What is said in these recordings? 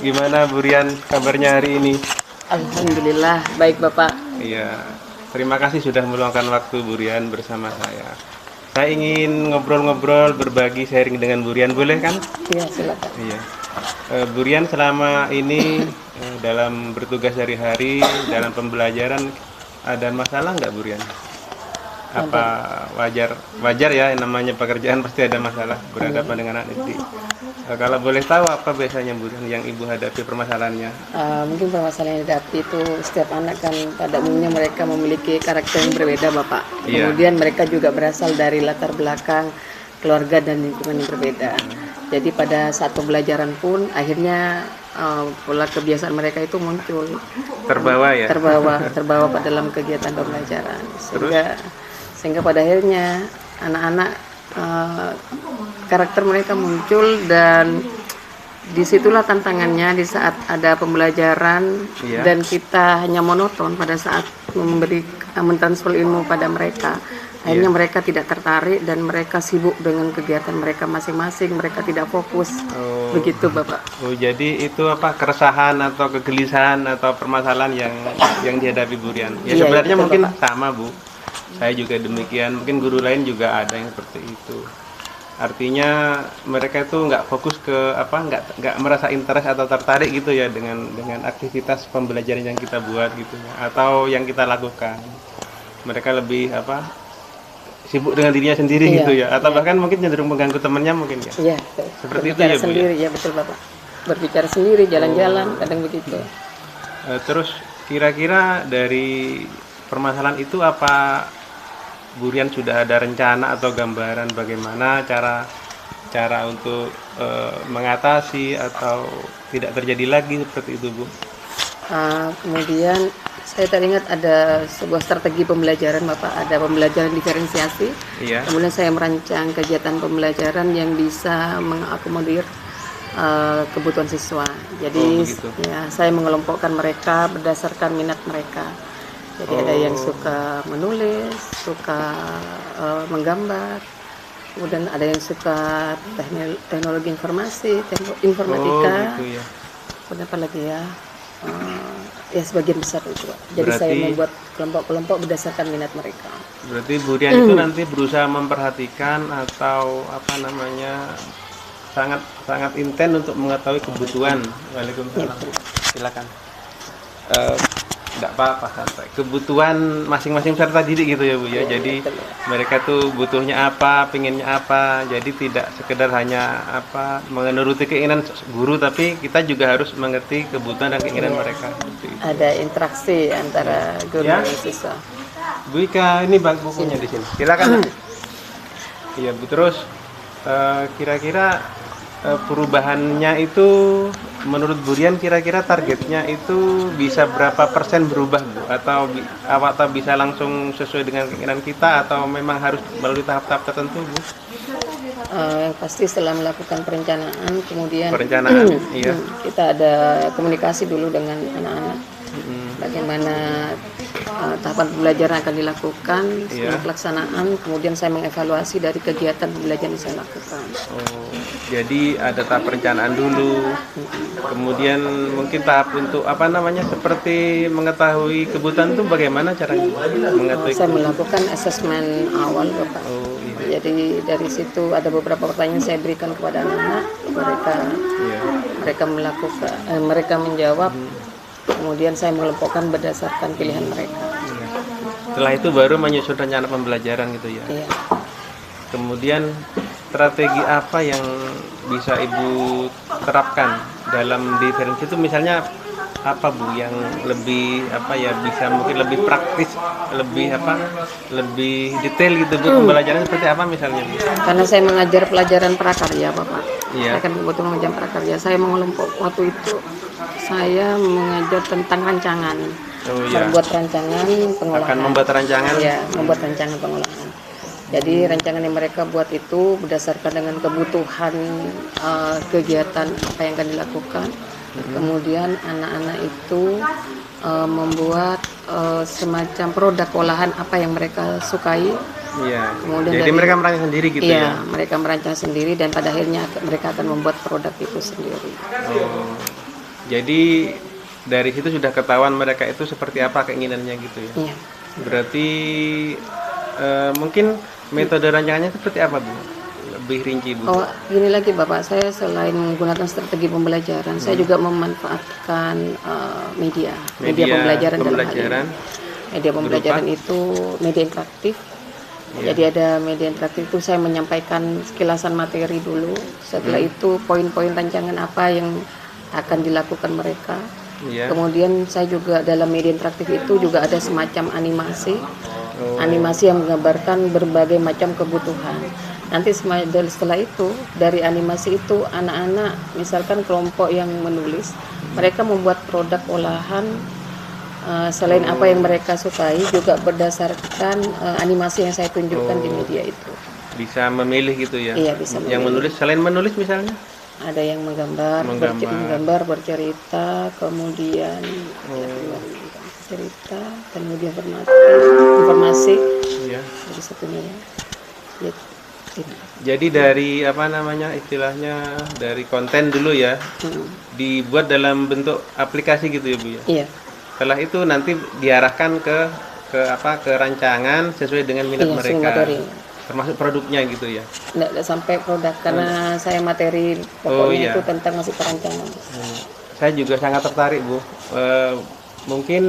Gimana Bu Rian kabarnya hari ini? Alhamdulillah, baik Bapak. Iya, terima kasih sudah meluangkan waktu Bu Rian bersama saya. Saya ingin ngobrol-ngobrol, berbagi sharing dengan Bu Rian, boleh kan? Iya, silakan. Iya. Bu Rian selama ini dalam bertugas sehari-hari, dalam pembelajaran, ada masalah nggak Bu Rian? Apa wajar ya, namanya pekerjaan pasti ada masalah berhadapan dengan anak didik. Kalau boleh tahu apa biasanya Bu Rian yang Ibu hadapi permasalahannya? Mungkin permasalahan yang dihadapi itu setiap anak kan pada umumnya mereka memiliki karakter yang berbeda Bapak. Iya. Kemudian mereka juga berasal dari latar belakang keluarga dan lingkungan yang berbeda. Jadi pada saat pembelajaran pun akhirnya pola kebiasaan mereka itu muncul. Terbawa ya? Terbawa pada dalam kegiatan pembelajaran. Sehingga pada akhirnya anak-anak karakter mereka muncul dan disitulah tantangannya di saat ada pembelajaran. Iya. Dan kita hanya monoton pada saat mentransfer ilmu pada mereka. Akhirnya mereka tidak tertarik dan mereka sibuk dengan kegiatan mereka masing-masing, mereka tidak fokus. Begitu Bapak. Oh, jadi itu apa keresahan atau kegelisahan atau permasalahan yang dihadapi Bu Rian? Ya Iya, sebenarnya betul, mungkin Bapak. sama Bu. Saya juga demikian. Mungkin guru lain juga ada yang seperti itu. Artinya mereka itu nggak fokus ke apa, nggak merasa interest atau tertarik gitu ya dengan aktivitas pembelajaran yang kita buat gitu ya, atau yang kita lakukan. Mereka lebih apa, sibuk dengan dirinya sendiri Iya, gitu ya, atau iya. bahkan mungkin cenderung mengganggu temannya mungkin ya. Iya, betul. Seperti itu Berbicara ya, Bu, ya? sendiri, ya betul Bapak. Berbicara sendiri, jalan-jalan, kadang begitu. Terus kira-kira dari permasalahan itu apa Bu Rian sudah ada rencana atau gambaran bagaimana cara untuk mengatasi atau tidak terjadi lagi seperti itu Bu? Kemudian saya teringat ada sebuah strategi pembelajaran Bapak, ada pembelajaran diferensiasi. Iya. Kemudian saya merancang kegiatan pembelajaran yang bisa mengakomodir kebutuhan siswa. Jadi begitu. ya saya mengelompokkan mereka berdasarkan minat mereka. Jadi ada yang suka menulis, suka menggambar, kemudian ada yang suka teknologi informasi, informatika. Gitu ya. Kemudian apa lagi ya? Ya sebagian besar itu Pak. Jadi saya Berarti- membuat kelompok-kelompok berdasarkan minat mereka. Berarti Bu Rian itu nanti berusaha memperhatikan atau apa namanya sangat intens untuk mengetahui kebutuhan. Waalaikumsalam. Silakan. Tidak apa-apa santai. Kebutuhan masing-masing peserta didik gitu ya Bu ya. Jadi mereka tuh butuhnya apa, pinginnya apa. Jadi tidak sekedar hanya apa menuruti keinginan guru, tapi kita juga harus mengerti kebutuhan dan keinginan mereka. Seperti itu. Ada interaksi antara guru Ya. dan siswa. Bu Ika, ini bang bukunya di sini. Silakan. Iya Bu. Terus kira-kira perubahannya itu menurut Bu Rian kira-kira targetnya itu bisa berapa persen berubah Bu? Atau bisa langsung sesuai dengan keinginan kita atau memang harus melalui tahap-tahap tertentu Bu? Yang pasti setelah melakukan perencanaan, kemudian Iya. kita ada komunikasi dulu dengan anak-anak. Bagaimana tahapan pembelajaran akan dilakukan, sebelum pelaksanaan, kemudian saya mengevaluasi dari kegiatan pembelajaran yang saya lakukan. Oh, jadi ada tahap perencanaan dulu, kemudian mungkin tahap untuk apa namanya seperti mengetahui kebutuhan itu bagaimana caranya mengetahui? Saya melakukan asesmen awal Bapak. Oh, iya. Jadi dari situ ada beberapa pertanyaan saya berikan kepada anak-anak, Iya. mereka menjawab. Kemudian saya mengelompokkan berdasarkan pilihan mereka. Setelah itu baru menyusun rencana pembelajaran gitu ya. Iya. Kemudian strategi apa yang bisa Ibu terapkan dalam diferensi itu, misalnya apa Bu yang lebih apa ya, bisa mungkin lebih praktis, lebih detail gitu Bu, pembelajaran seperti apa misalnya Bu? Karena saya mengajar pelajaran prakarya Bapak. Iya. Saya kan kebetulan mengajar prakarya. Saya mengelompok waktu itu saya mengajar tentang rancangan. Oh iya. Membuat rancangan pengolahan. Akan membuat rancangan. Ya, membuat rancangan pengolahan. Jadi rancangan yang mereka buat itu berdasarkan dengan kebutuhan kegiatan apa yang akan dilakukan. Kemudian anak-anak itu membuat semacam produk olahan apa yang mereka sukai. Iya. Kemudian Jadi mereka merancang sendiri gitu iya, ya. mereka merancang sendiri dan pada akhirnya mereka akan membuat produk itu sendiri. Oh. Jadi dari situ sudah ketahuan mereka itu seperti apa keinginannya gitu ya. Iya. Berarti mungkin metode rancangannya seperti apa Bu? Lebih rinci Bu. Oh, gini lagi Bapak, saya selain menggunakan strategi pembelajaran, saya juga memanfaatkan media pembelajaran dalam hal ini. Media pembelajaran itu media interaktif. Jadi ada media interaktif itu saya menyampaikan sekilasan materi dulu. Setelah itu poin-poin rancangan apa yang akan dilakukan mereka. Kemudian saya juga dalam media interaktif itu juga ada semacam animasi. Animasi yang menggambarkan berbagai macam kebutuhan. Nanti setelah itu dari animasi itu anak-anak misalkan kelompok yang menulis, mereka membuat produk olahan selain apa yang mereka sukai juga berdasarkan animasi yang saya tunjukkan di media itu. Bisa memilih gitu ya? Iya, bisa memilih. Yang menulis, selain menulis misalnya? Ada yang menggambar, bercerita, kemudian cerita, kemudian informasi. Iya. Jadi satunya ya. Jadi dari apa namanya istilahnya dari konten dulu ya, dibuat dalam bentuk aplikasi gitu ya Bu ya? Iya. Setelah itu nanti diarahkan ke rancangan sesuai dengan minat mereka. Materi. Termasuk produknya gitu ya. Nggak sampai produk karena saya materi pokoknya itu tentang masih perancangan. Saya juga sangat tertarik Bu. Mungkin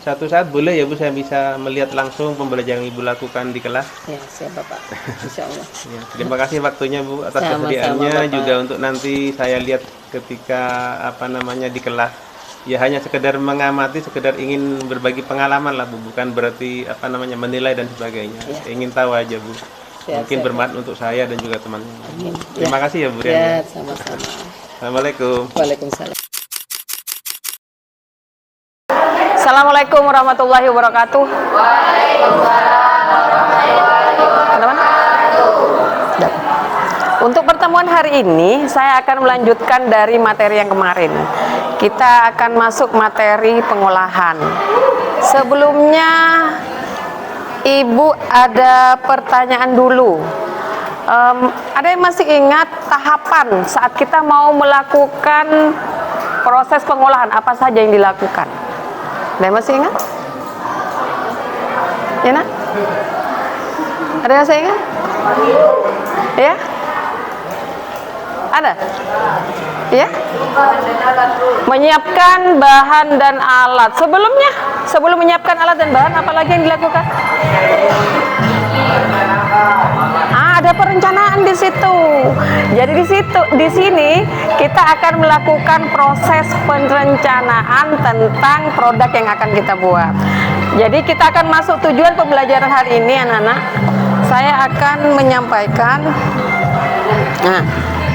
satu saat boleh ya Bu saya bisa melihat langsung pembelajaran yang Ibu lakukan di kelas. Ya siap Bapak. Insya Allah. Ya, terima kasih waktunya Bu atas kesediaannya juga untuk nanti saya lihat ketika apa namanya di kelas. Ya hanya sekedar mengamati, sekedar ingin berbagi pengalaman lah Bu, bukan berarti apa namanya menilai dan sebagainya. Ingin tahu aja Bu. Mungkin bermanfaat untuk saya dan juga teman-teman. Terima kasih ya Bu Rian. Ya, sama-sama. Assalamualaikum. Waalaikumsalam. Assalamualaikum warahmatullahi wabarakatuh. Untuk pertemuan hari ini, saya akan melanjutkan dari materi yang kemarin. Kita akan masuk materi pengolahan. Sebelumnya, Ibu ada pertanyaan dulu. Ada yang masih ingat tahapan saat kita mau melakukan proses pengolahan, apa saja yang dilakukan? Ada yang masih ingat? Ya, Nak? Ada yang masih ingat? Ya? Ada? Ya? Menyiapkan bahan dan alat. Sebelum menyiapkan alat dan bahan, apa lagi yang dilakukan? Ada perencanaan di situ. Jadi di sini kita akan melakukan proses perencanaan tentang produk yang akan kita buat. Jadi kita akan masuk tujuan pembelajaran hari ini, anak-anak. Saya akan menyampaikan.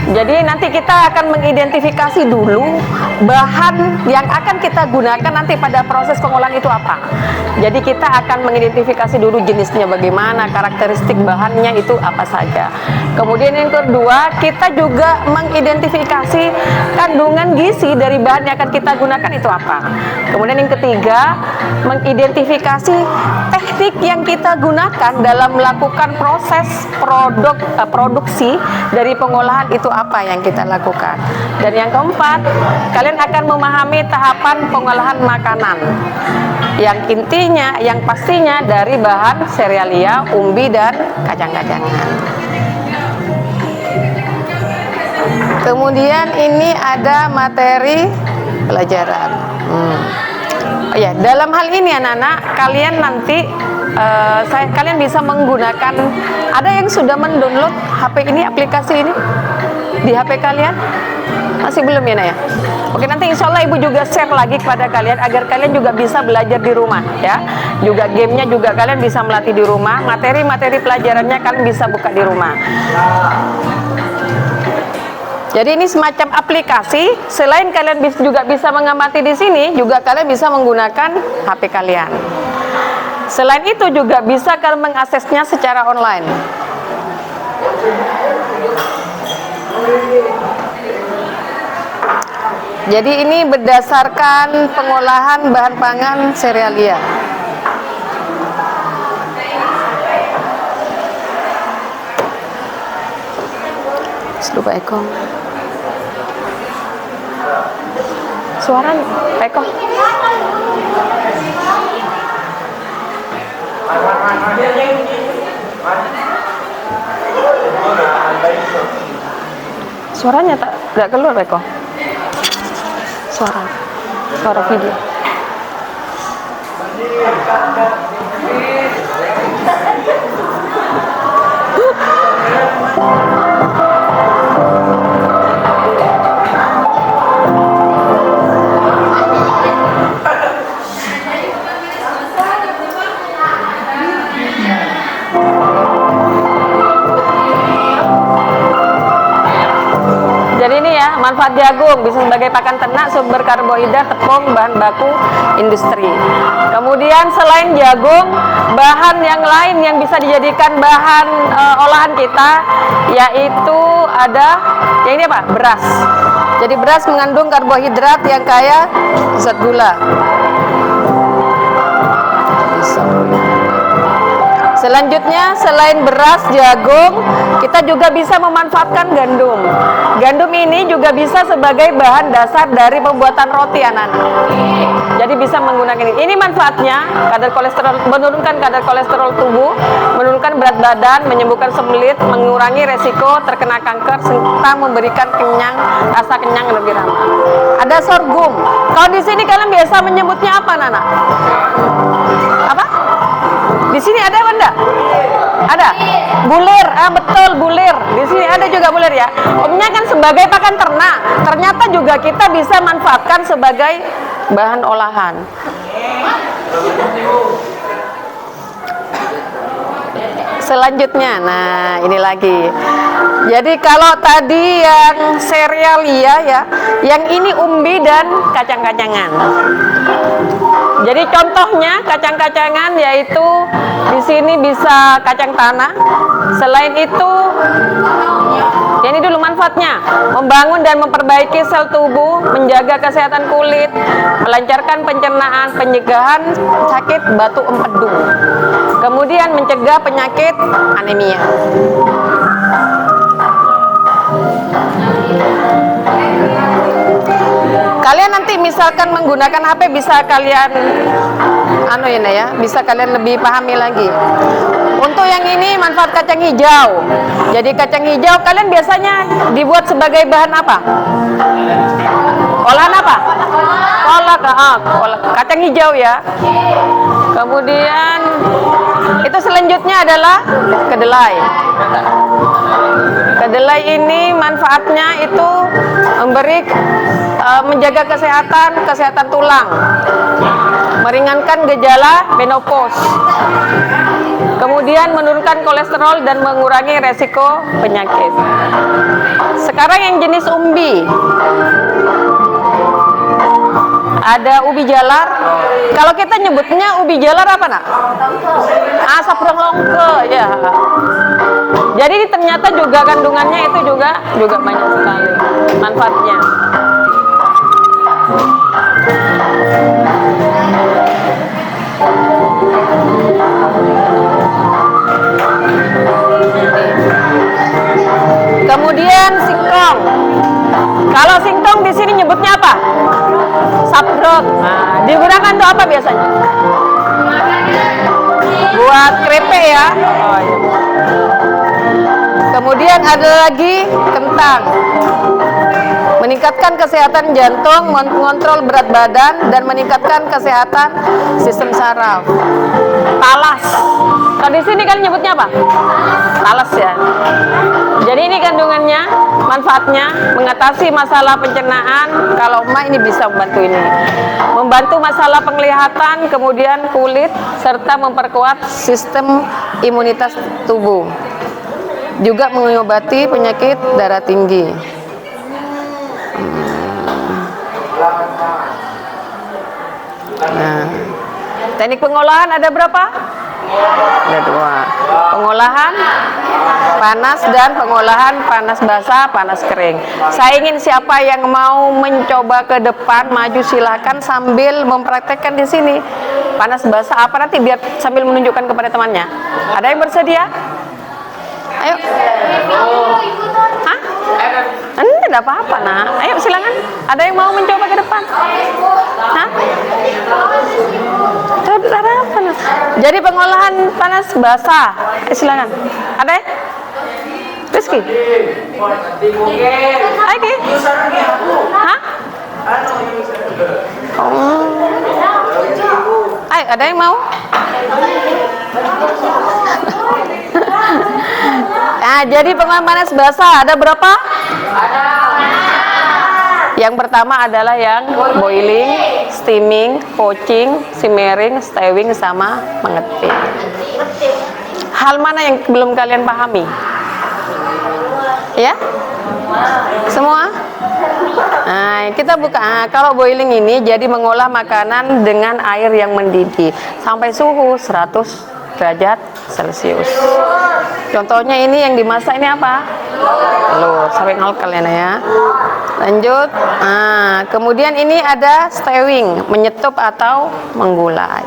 Jadi nanti kita akan mengidentifikasi dulu bahan yang akan kita gunakan nanti pada proses pengolahan itu apa. Jadi kita akan mengidentifikasi dulu jenisnya bagaimana, karakteristik bahannya itu apa saja. Kemudian yang kedua, kita juga mengidentifikasi kandungan gizi dari bahan yang akan kita gunakan itu apa. Kemudian yang ketiga, mengidentifikasi teknik yang kita gunakan dalam melakukan proses produksi dari pengolahan itu apa yang kita lakukan. Dan yang keempat, kalian akan memahami tahapan pengolahan makanan yang intinya, yang pastinya dari bahan serealia, umbi, dan kacang-kacangan. Kemudian ini ada materi pelajaran. Ya, dalam hal ini anak-anak, kalian nanti kalian bisa menggunakan, ada yang sudah mendownload HP ini, aplikasi ini di HP kalian? Masih belum ya, Nak ya? Oke, nanti insya Allah Ibu juga share lagi kepada kalian agar kalian juga bisa belajar di rumah ya. Juga gamenya juga kalian bisa melatih di rumah. Materi-materi pelajarannya kalian bisa buka di rumah. Jadi ini semacam aplikasi. Selain kalian juga bisa mengamati di sini, juga kalian bisa menggunakan HP kalian. Selain itu juga bisa kalian mengaksesnya secara online. Jadi ini berdasarkan pengolahan bahan pangan serealia. Lupa ekor. Suara Peko. Suaranya tak keluar Peko. Suara video. Jadi ini ya, manfaat jagung bisa sebagai pakan ternak, sumber karbohidrat, tepung, bahan baku industri. Kemudian selain jagung, bahan yang lain yang bisa dijadikan bahan olahan kita, yaitu ada yang ini apa? Beras. Jadi beras mengandung karbohidrat yang kaya zat gula. Selanjutnya, selain beras, jagung, kita juga bisa memanfaatkan gandum. Gandum ini juga bisa sebagai bahan dasar dari pembuatan roti, anak-anak. Jadi bisa menggunakan ini. Ini manfaatnya, kadar kolesterol, menurunkan kadar kolesterol tubuh, menurunkan berat badan, menyembuhkan sembelit, mengurangi resiko terkena kanker, serta memberikan rasa kenyang lebih lama. Ada sorghum. Kalau di sini kalian biasa menyebutnya apa, Nana? Apa? Di sini ada apa enggak? Ada? Bulir, betul bulir. Di sini ada juga bulir ya. Umumnya kan sebagai pakan ternak, ternyata juga kita bisa manfaatkan sebagai bahan olahan. Selanjutnya, nah ini lagi. Jadi kalau tadi yang serealia ya, yang ini umbi dan kacang-kacangan. Jadi contohnya kacang-kacangan yaitu di sini bisa kacang tanah. Selain itu, ya ini dulu manfaatnya, membangun dan memperbaiki sel tubuh, menjaga kesehatan kulit, melancarkan pencernaan, pencegahan sakit batu empedu, kemudian mencegah penyakit anemia. Kalian nanti misalkan menggunakan HP bisa kalian bisa kalian lebih pahami lagi. Untuk yang ini manfaat kacang hijau. Jadi kacang hijau kalian biasanya dibuat sebagai bahan apa? Olahan apa? Kolak kacang hijau ya. Kemudian itu selanjutnya adalah kedelai. Kedelai ini manfaatnya itu menjaga kesehatan tulang, meringankan gejala menopause, kemudian menurunkan kolesterol dan mengurangi resiko penyakit. Sekarang yang jenis umbi, ada ubi jalar. Kalau kita nyebutnya ubi jalar apa nak? Saprong longke ya. Jadi ternyata juga kandungannya itu juga banyak sekali manfaatnya. Kemudian singkong. Kalau singkong di sini nyebutnya apa? Saprot. Nah, digunakan untuk apa biasanya? Buat krepek ya. Oh, iya. Kemudian ada lagi kentang. Meningkatkan kesehatan jantung, mengontrol berat badan, dan meningkatkan kesehatan sistem saraf. Talas. Kalau di sini kalian nyebutnya apa? Talas ya. Jadi ini kandungannya, manfaatnya mengatasi masalah pencernaan. Kalau emak ini bisa membantu ini. Membantu masalah penglihatan, kemudian kulit, serta memperkuat sistem imunitas tubuh. Juga mengobati penyakit darah tinggi. Nah, teknik pengolahan ada berapa? Ada 2. Pengolahan panas dan pengolahan panas basah, panas kering. Saya ingin siapa yang mau mencoba ke depan maju silakan sambil mempraktekkan di sini. Panas basah apa nanti biar sambil menunjukkan kepada temannya. Ada yang bersedia? Ayo. Hah? Anda tidak apa-apa, nak. Ayo silakan. Ada yang mau mencoba ke depan? Hah? Tidak apa, nak. Jadi pengolahan panas basah. Silakan. Ada? Rizky? Lagi? Hah? Oh. Ayo, ada yang mau? Nah, jadi pengolahan panas basah ada berapa? Yang pertama adalah yang boiling, steaming, poaching, simmering, stewing, sama mengetik. Hal mana yang belum kalian pahami? Ya? Semua? Nah, kita buka. Nah, kalau boiling ini jadi mengolah makanan dengan air yang mendidih sampai suhu 100 derajat Celcius. Contohnya ini yang dimasak ini apa? Telur, sampai ngolkel ya. Lanjut. Nah, kemudian ini ada stewing, menyetup atau menggulai.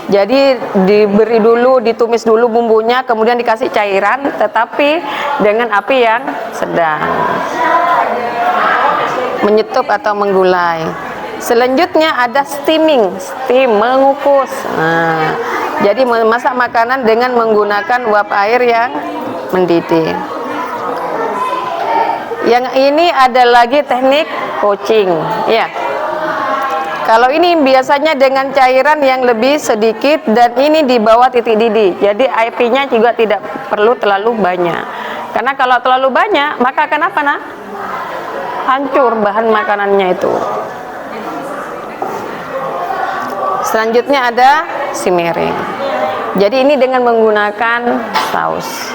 Jadi diberi dulu, ditumis dulu bumbunya, kemudian dikasih cairan, tetapi dengan api yang sedang. Menyetup atau menggulai. Selanjutnya ada steaming, steam, mengukus. Nah, jadi memasak makanan dengan menggunakan uap air yang mendidih. Yang ini ada lagi teknik poaching, ya. Kalau ini biasanya dengan cairan yang lebih sedikit dan ini di bawah titik didih. Jadi apinya juga tidak perlu terlalu banyak. Karena kalau terlalu banyak, maka akan apa, nak? Hancur bahan makanannya itu. Selanjutnya ada simmering. Jadi ini dengan menggunakan saus.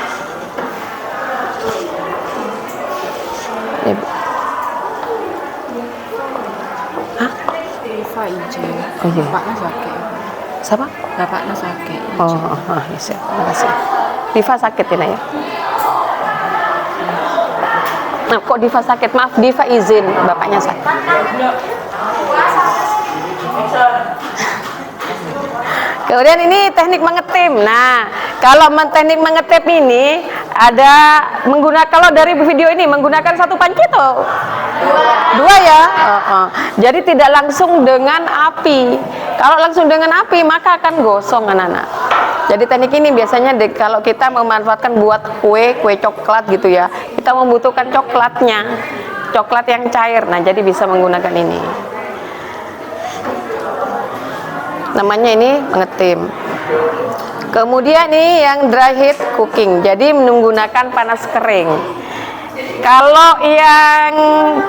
Diva izin. Oh, iya. Bapaknya sakit. Siapa? Bapaknya sakit. Ya, siap. Terima kasih. Diva sakit ini ya. Nah, kok Diva sakit? Maaf, Diva izin, bapaknya sakit. Kemudian ini teknik mengetim. Nah, kalau teknik mengetim ini ada menggunakan, kalau dari video ini menggunakan satu panci atau dua ya. Jadi tidak langsung dengan api. Kalau langsung dengan api maka akan gosong anak-anak. Jadi teknik ini biasanya kalau kita memanfaatkan buat kue coklat gitu ya, kita membutuhkan coklatnya, coklat yang cair. Nah, jadi bisa menggunakan ini. Namanya ini mengetim. Kemudian ini yang dry heat cooking, jadi menggunakan panas kering. Kalau yang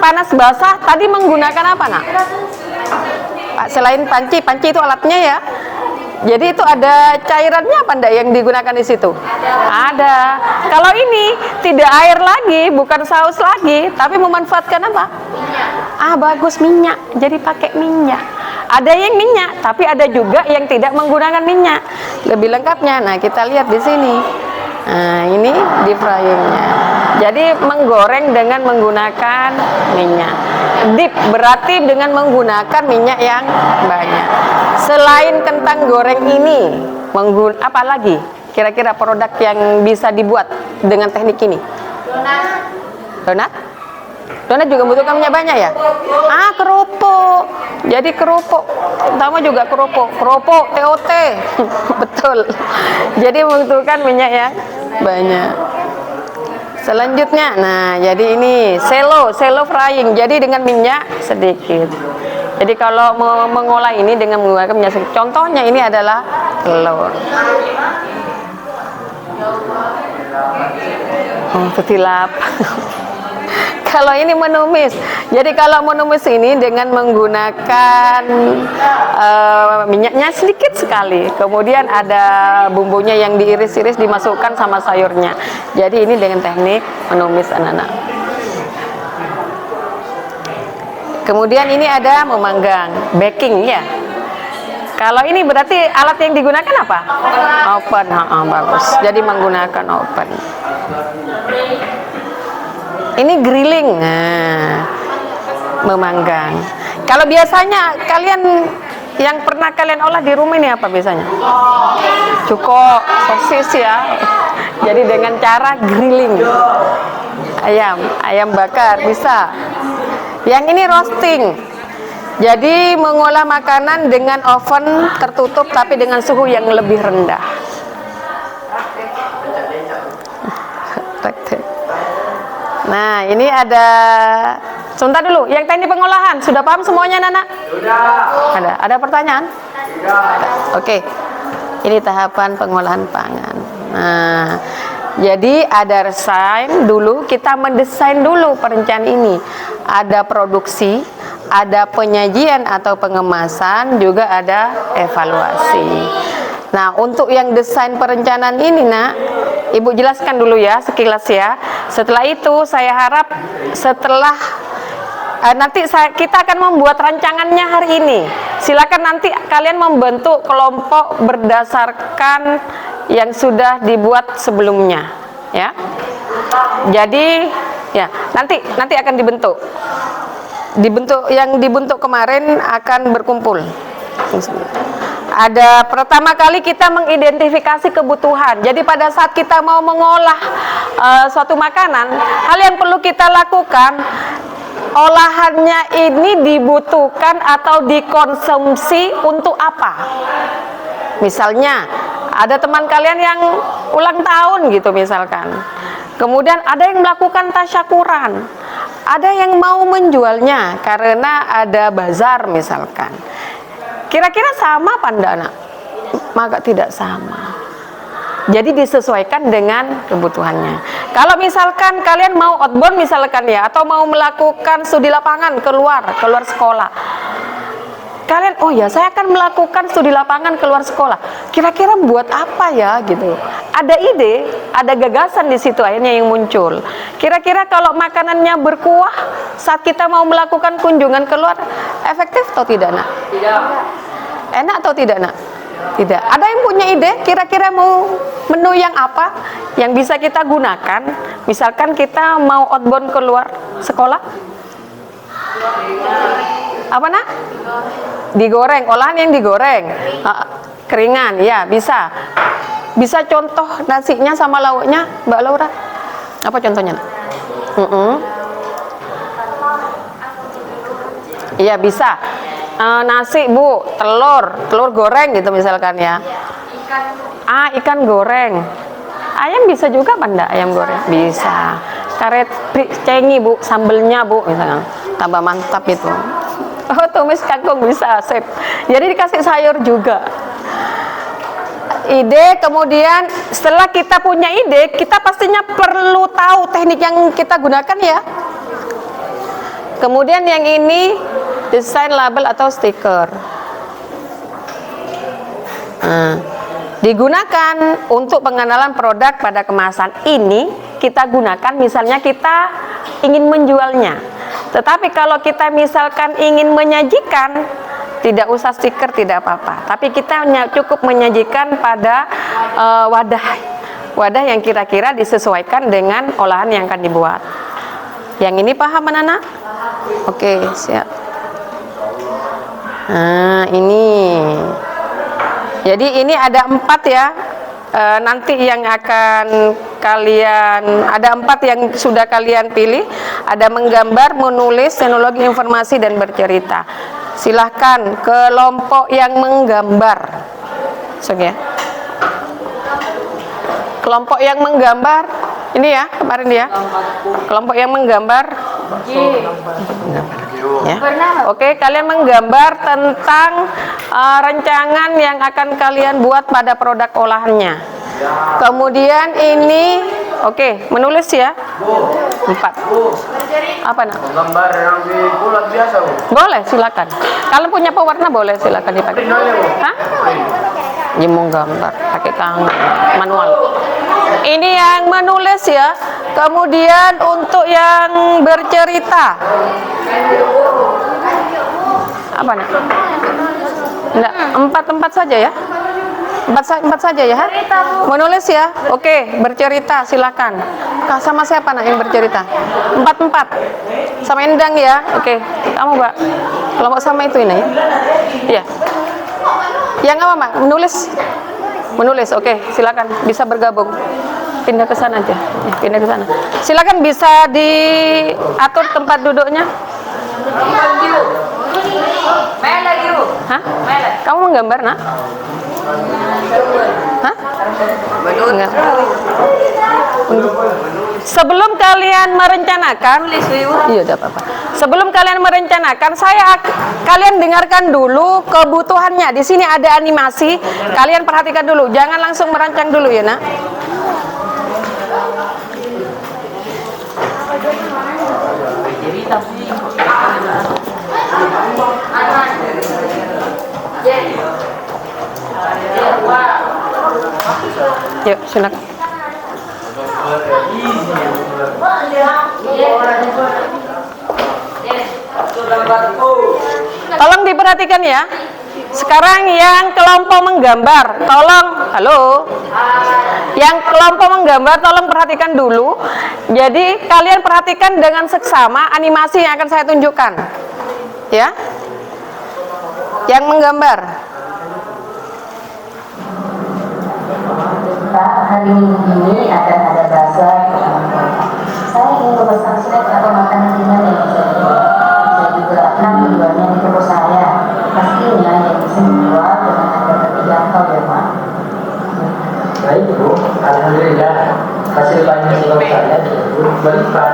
panas basah tadi menggunakan apa, nak? Selain panci itu alatnya ya. Jadi itu ada cairannya apa enggak yang digunakan di situ? Ada. Kalau ini tidak air lagi, bukan saus lagi, tapi memanfaatkan apa? Bagus, minyak. Jadi pakai minyak. Ada yang minyak, tapi ada juga yang tidak menggunakan minyak. Lebih lengkapnya, nah kita lihat di sini. Nah, ini di fryingnya. Jadi menggoreng dengan menggunakan minyak. Deep berarti dengan menggunakan minyak yang banyak. Selain kentang goreng ini, apa lagi kira-kira produk yang bisa dibuat dengan teknik ini? Donat? Donat juga membutuhkan minyak banyak ya? Kerupuk. Jadi kerupuk, pertama juga kerupuk TOT. Betul. Jadi membutuhkan minyak yang banyak. Selanjutnya, nah jadi ini shallow frying. Jadi dengan minyak sedikit. Jadi kalau mau mengolah ini dengan menggunakan minyak sedikit. Contohnya ini adalah telur. Ketilap. Kalau ini menumis, jadi kalau menumis ini dengan menggunakan minyaknya sedikit sekali, kemudian ada bumbunya yang diiris-iris dimasukkan sama sayurnya. Jadi ini dengan teknik menumis anak-anak. Kemudian ini ada memanggang, baking ya. Kalau ini berarti alat yang digunakan apa? Oven, bagus. Jadi menggunakan oven. Ini grilling, memanggang. Kalau biasanya kalian yang pernah kalian olah di rumah ini apa biasanya? Cuko, sosis ya. Jadi dengan cara grilling. ayam bakar bisa. Yang ini roasting. Jadi mengolah makanan dengan oven tertutup tapi dengan suhu yang lebih rendah. Nah, ini ada. Sebentar dulu, yang teknik pengolahan sudah paham semuanya, Nana? Sudah. Ada pertanyaan? Oke. Ini tahapan pengolahan pangan. Nah, jadi ada desain dulu, kita mendesain dulu perencanaan ini. Ada produksi, ada penyajian atau pengemasan, juga ada evaluasi. Nah, untuk yang desain perencanaan ini, Nak, Ibu jelaskan dulu ya sekilas ya. Setelah itu saya harap setelah kita akan membuat rancangannya hari ini. Silakan nanti kalian membentuk kelompok berdasarkan yang sudah dibuat sebelumnya, ya. Jadi ya nanti akan dibentuk. Yang dibentuk kemarin akan berkumpul. Ada pertama kali kita mengidentifikasi kebutuhan. Jadi pada saat kita mau mengolah suatu makanan, hal yang perlu kita lakukan, olahannya ini dibutuhkan atau dikonsumsi untuk apa? Misalnya ada teman kalian yang ulang tahun gitu misalkan. Kemudian ada yang melakukan tasyakuran. Ada yang mau menjualnya karena ada bazar misalkan. Kira-kira sama apa enggak, Nak? Maka tidak sama. Jadi disesuaikan dengan kebutuhannya. Kalau misalkan kalian mau outbound misalkan ya, atau mau melakukan studi lapangan keluar sekolah. Kalian, oh ya saya akan melakukan studi lapangan keluar sekolah. Kira-kira buat apa ya gitu. Ada ide, ada gagasan di situ akhirnya yang muncul. Kira-kira kalau makanannya berkuah saat kita mau melakukan kunjungan keluar, efektif atau tidak, Nak? Tidak. Enak atau tidak, Nak? Tidak. Ada yang punya ide kira-kira mau menu yang apa yang bisa kita gunakan? Misalkan kita mau outbound keluar sekolah. Apa, Nak? Digoreng, olahan yang digoreng. Keringan, ya bisa. Bisa contoh nasinya sama lauknya, Mbak Laura? Apa contohnya, Nak? Iya bisa. Nasi, Bu, telur goreng gitu misalkan ya. Ikan goreng. Ayam bisa juga apa enggak ayam goreng? Bisa. Karet cengi, Bu, sambelnya, Bu, misalkan. Tambah mantap itu. Oh, tumis kangkung bisa, sip. Jadi dikasih sayur juga. Ide, kemudian setelah kita punya ide, kita pastinya perlu tahu teknik yang kita gunakan ya. Kemudian yang ini desain label atau stiker. Digunakan untuk pengenalan produk pada kemasan. Ini kita gunakan misalnya kita ingin menjualnya. Tetapi kalau kita misalkan ingin menyajikan, tidak usah stiker, tidak apa-apa. Tapi kita cukup menyajikan pada wadah yang kira-kira disesuaikan dengan olahan yang akan dibuat. Yang ini paham, Nana? Oke, siap. Nah, ini. Jadi ini ada 4 ya. Nanti yang akan kalian, ada 4 yang sudah kalian pilih. Ada menggambar, menulis, teknologi informasi, dan bercerita. Silahkan kelompok yang menggambar. Ya. Kelompok yang menggambar, ini ya kemarin ya. Kelompok yang menggambar. Ya. Oke, kalian menggambar tentang rancangan yang akan kalian buat pada produk olahannya. Kemudian ini, oke, menulis ya. 4. Apa, Nak? Gambar yang di bulat biasa, Bu. Boleh, silakan. Kalian punya pewarna boleh silakan dipakai. Hah? Ini mau gambar pakai tangan manual. Ini yang menulis ya. Kemudian untuk yang bercerita. Apa, Nak? Enggak, 4 saja ya. 4 saja ya. Menulis ya. Oke, bercerita silakan. Sama siapa, Nak, yang bercerita? 4. Sama Endang ya. Oke, kamu, Mbak. Kelompok sama itu ini ya. Iya. Yang apa, Mbak? Menulis. Oke, silakan bisa bergabung. pindah ke sana aja. Ya, pindah ke sana. Silakan bisa diatur tempat duduknya. Hah? Kamu menggambar, Nak? Hah? Enggak. Sebelum kalian merencanakan, iya, tidak apa-apa. Sebelum kalian merencanakan, kalian dengarkan dulu kebutuhannya. Di sini ada animasi, kalian perhatikan dulu. Jangan langsung merancang dulu ya, Nak. Yuk, silakan. Tolong diperhatikan ya. Sekarang yang kelompok menggambar, tolong, halo. Yang kelompok menggambar, tolong perhatikan dulu. Jadi kalian perhatikan dengan seksama animasi yang akan saya tunjukkan. Ya. Yang menggambar. Pak, hari ini akan ada bazar. Saya ingin memesan snack atau makanan ringan yang bisa juga akan dijualnya di toko saya. Pastinya yang bisa dijual dengan harga terjangkau ya, Pak. Baik Bu, alhamdulillah hasil banyak uang saya tersebut berlipat.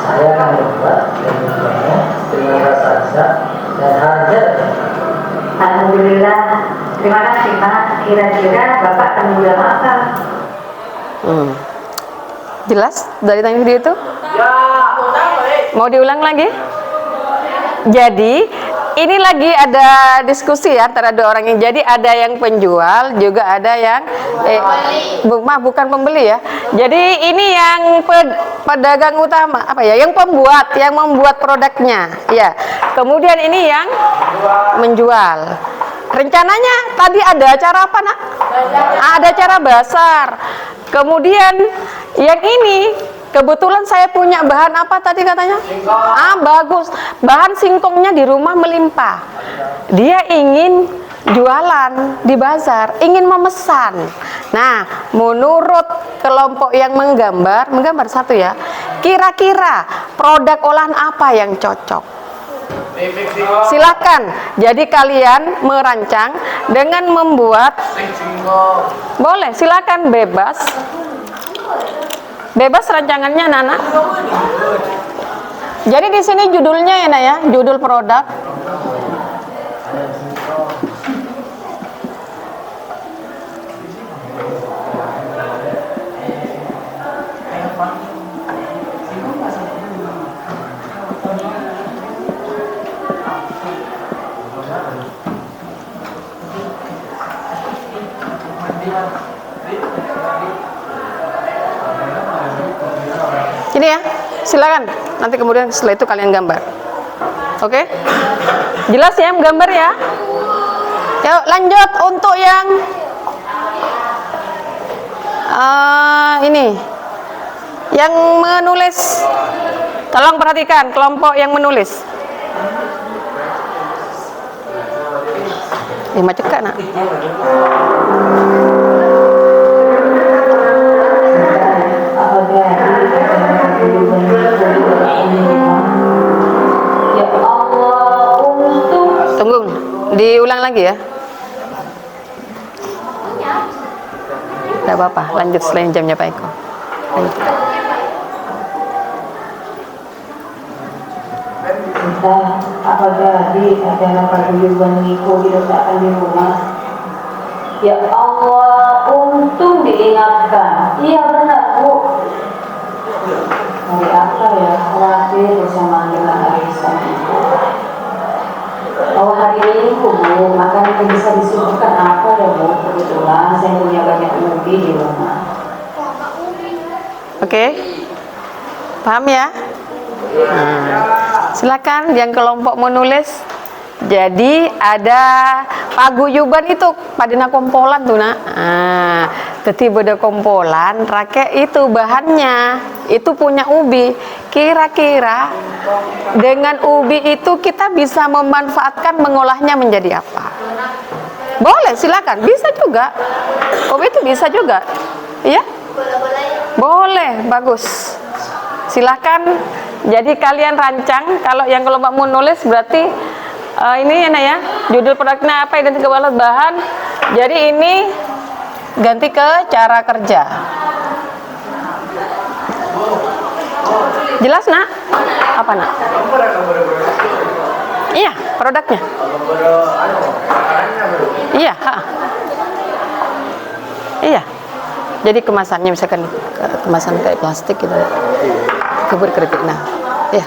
Saya akan membuat dan menjualnya dengan rasa dan harga. Alhamdulillah. Terima kasih Pak. Kira-kira Bapak akan menjual apa? Jelas dari tadi video itu? Mau diulang lagi? Jadi ini lagi ada diskusi ya antara dua orang yang, jadi ada yang penjual juga ada yang bukan pembeli ya. Jadi ini yang pedagang utama apa ya? Yang pembuat, yang membuat produknya ya. Kemudian ini yang menjual. Rencananya tadi ada acara apa, Nak? Ada acara bazar. Kemudian yang ini kebetulan saya punya bahan apa tadi katanya? Bagus. Bahan singkongnya di rumah melimpah. Dia ingin jualan di bazar, ingin memesan. Nah, menurut kelompok yang menggambar satu ya. Kira-kira produk olahan apa yang cocok? Silakan. Jadi kalian merancang dengan membuat, boleh silakan bebas rancangannya Nana. Jadi di sini judulnya ya Nak ya, judul produk. Ini ya, silakan. Nanti kemudian setelah itu kalian gambar. Oke? Jelas ya gambar ya? Yuk lanjut untuk yang ini. Yang menulis. Tolong perhatikan kelompok yang menulis. Macet kan, Nak? Tunggu, diulang lagi ya. Tidak apa-apa, lanjut selain jamnya Pak Eko. Lanjut. Apabila ada paguyuban Niko diletakkan di rumah. Ya Allah, untung diingatkan. Iya benar Bu. Hari apa ya? Khawatir bersama dengan arisan. Oh hari Minggu Bu, maka bisa disuguhkan apa ya Bu? Kebetulan saya punya banyak ubi di rumah. Oke, paham ya? Silakan yang kelompok menulis. Jadi ada paguyuban itu pada kompolan tuh Nak. Tetiba ada kompolan, rakyat itu bahannya itu punya ubi. Kira-kira dengan ubi itu kita bisa memanfaatkan mengolahnya menjadi apa? Boleh, silakan. Bisa juga. Ubi itu bisa juga. Iya? Boleh, bagus. Silakan. Jadi kalian rancang. Kalau yang kelompok mau nulis berarti ini ya, judul produknya apa, identitas alat bahan. Jadi ini ganti ke cara kerja. Jelas nak? Apa nak? Iya, produknya. Iya, iya. Jadi kemasannya misalkan kemasan kayak plastik gitu. Kebur keripik. Nah, ya.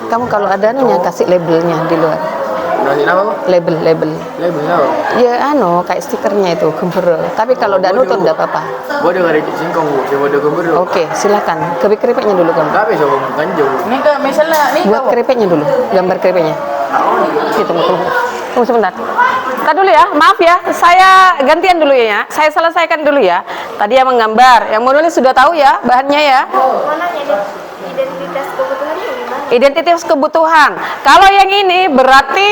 Kamu kalau ada nih kasih labelnya di luar. Nasi apa? Label. Labelnya apa? Ya kayak stikernya itu gembur. Tapi kalau udah nutut enggak apa-apa. Bodoh ada singkong, Bu. Bodoh gembur. Oke, silakan. Keripiknya dulu kamu. Tapi coba kanjeng. Ini ke misalnya nih Buat keripiknya dulu, gambar keripiknya. Tunggu sebentar. Tadi dulu ya, maaf ya. Saya gantian dulu ya. Saya selesaikan dulu ya. Tadi yang menggambar, yang menulis sudah tahu ya bahannya ya. Identitas kebutuhan itu gimana? Identitas kebutuhan. Kalau yang ini berarti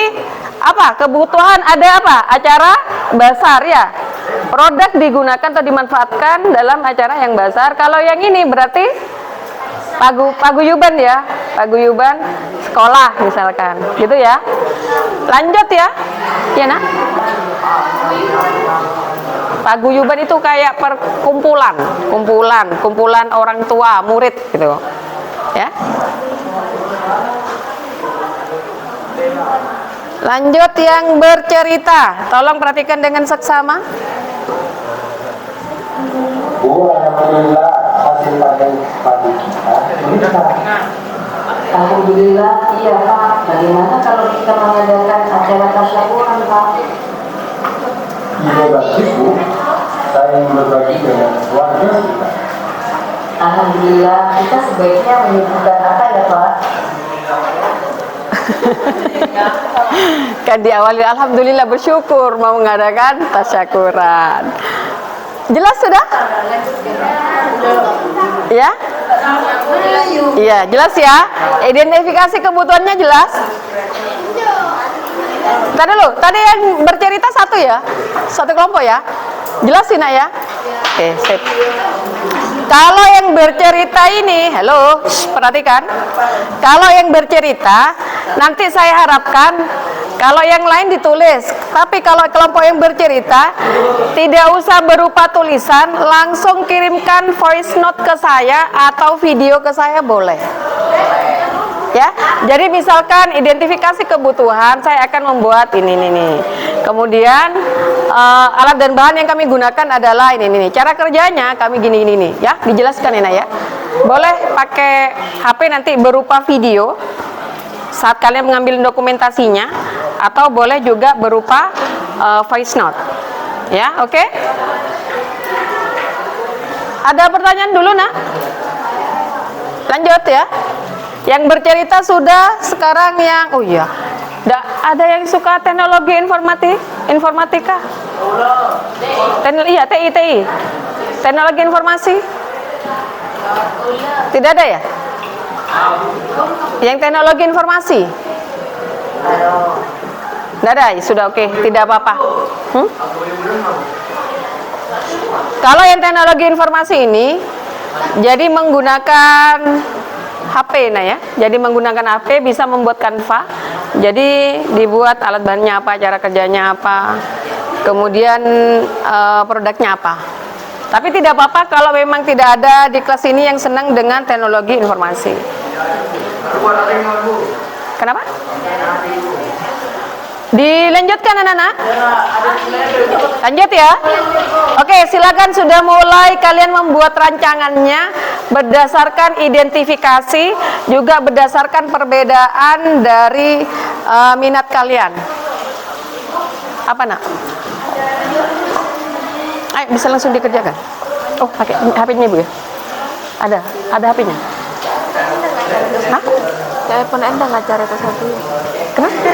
apa? Kebutuhan ada apa? Acara basar ya. Produk digunakan atau dimanfaatkan dalam acara yang basar. Kalau yang ini berarti paguyuban ya. Paguyuban sekolah misalkan. Gitu ya. Lanjut ya. Ya nak? Paguyuban itu kayak kumpulan orang tua, murid gitu. Ya. Lanjut yang bercerita. Tolong perhatikan dengan seksama. Bu, alhamdulillah hasil panen padi kita. Alhamdulillah, iya Pak. Bagaimana kalau kita mengadakan acara tasyawuran Pak? Iya bagus Bu, saya ingin berbagi dengan keluarga kita. Alhamdulillah, kita sebaiknya menyebutkan apa ya Pak? Kan diawali alhamdulillah bersyukur mau mengadakan tasyakuran. Jelas sudah? Ya? Iya, jelas ya. Identifikasi kebutuhannya jelas. Tadi dulu, tadi yang bercerita satu ya, satu kelompok ya. Jelas sih nak ya. Oke, sip. Kalau yang bercerita ini, halo, perhatikan. Kalau yang bercerita, nanti saya harapkan kalau yang lain ditulis. Tapi kalau kelompok yang bercerita, tidak usah berupa tulisan, langsung kirimkan voice note ke saya atau video ke saya boleh. Ya, jadi misalkan identifikasi kebutuhan, saya akan membuat ini. Kemudian alat dan bahan yang kami gunakan adalah ini. Cara kerjanya kami gini nih, ya, dijelaskan ya. Boleh pakai HP nanti berupa video saat kalian mengambil dokumentasinya, atau boleh juga berupa voice note. Ya, oke? Ada pertanyaan dulu, nak? Lanjut ya. Yang bercerita sudah, sekarang yang ada yang suka teknologi informatika? Iya, TI. Teknologi informasi? Tidak ada ya? Yang teknologi informasi? Tidak ada, sudah oke, tidak apa-apa. Kalau yang teknologi informasi ini, jadi menggunakan HP ya. Jadi menggunakan HP bisa membuat Canva. Jadi dibuat alat bahannya apa, cara kerjanya apa, kemudian produknya apa. Tapi tidak apa-apa kalau memang tidak ada di kelas ini yang senang dengan teknologi informasi. Kenapa? Dilanjutkan anak-anak? Lanjut ya. Oke, silakan sudah mulai kalian membuat rancangannya berdasarkan identifikasi, juga berdasarkan perbedaan dari minat kalian. Apa nak? Ayo, bisa langsung dikerjakan. Oh, pakai HP-nya Bu ya? Ada HP-nya. Hah? Telepon Anda nggak cari ke satu. Kenapa?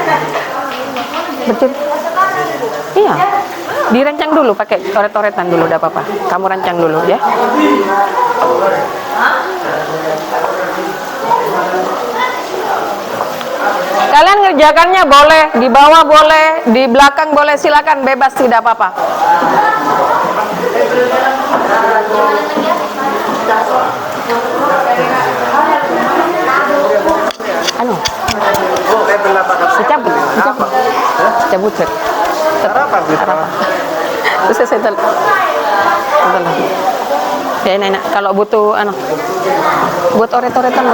Iya, dirancang dulu pakai coret-coretan dulu, udah apa-apa. Kamu rancang dulu ya. Kalian ngerjakannya boleh, di bawah boleh, di belakang boleh, silakan bebas, tidak apa-apa. Anu, Oh, kayak berapa dicabut. Cabut, Cek. apa gitu? Terus saya setel. Ya, enak. Kalau butuh buat oret-oretan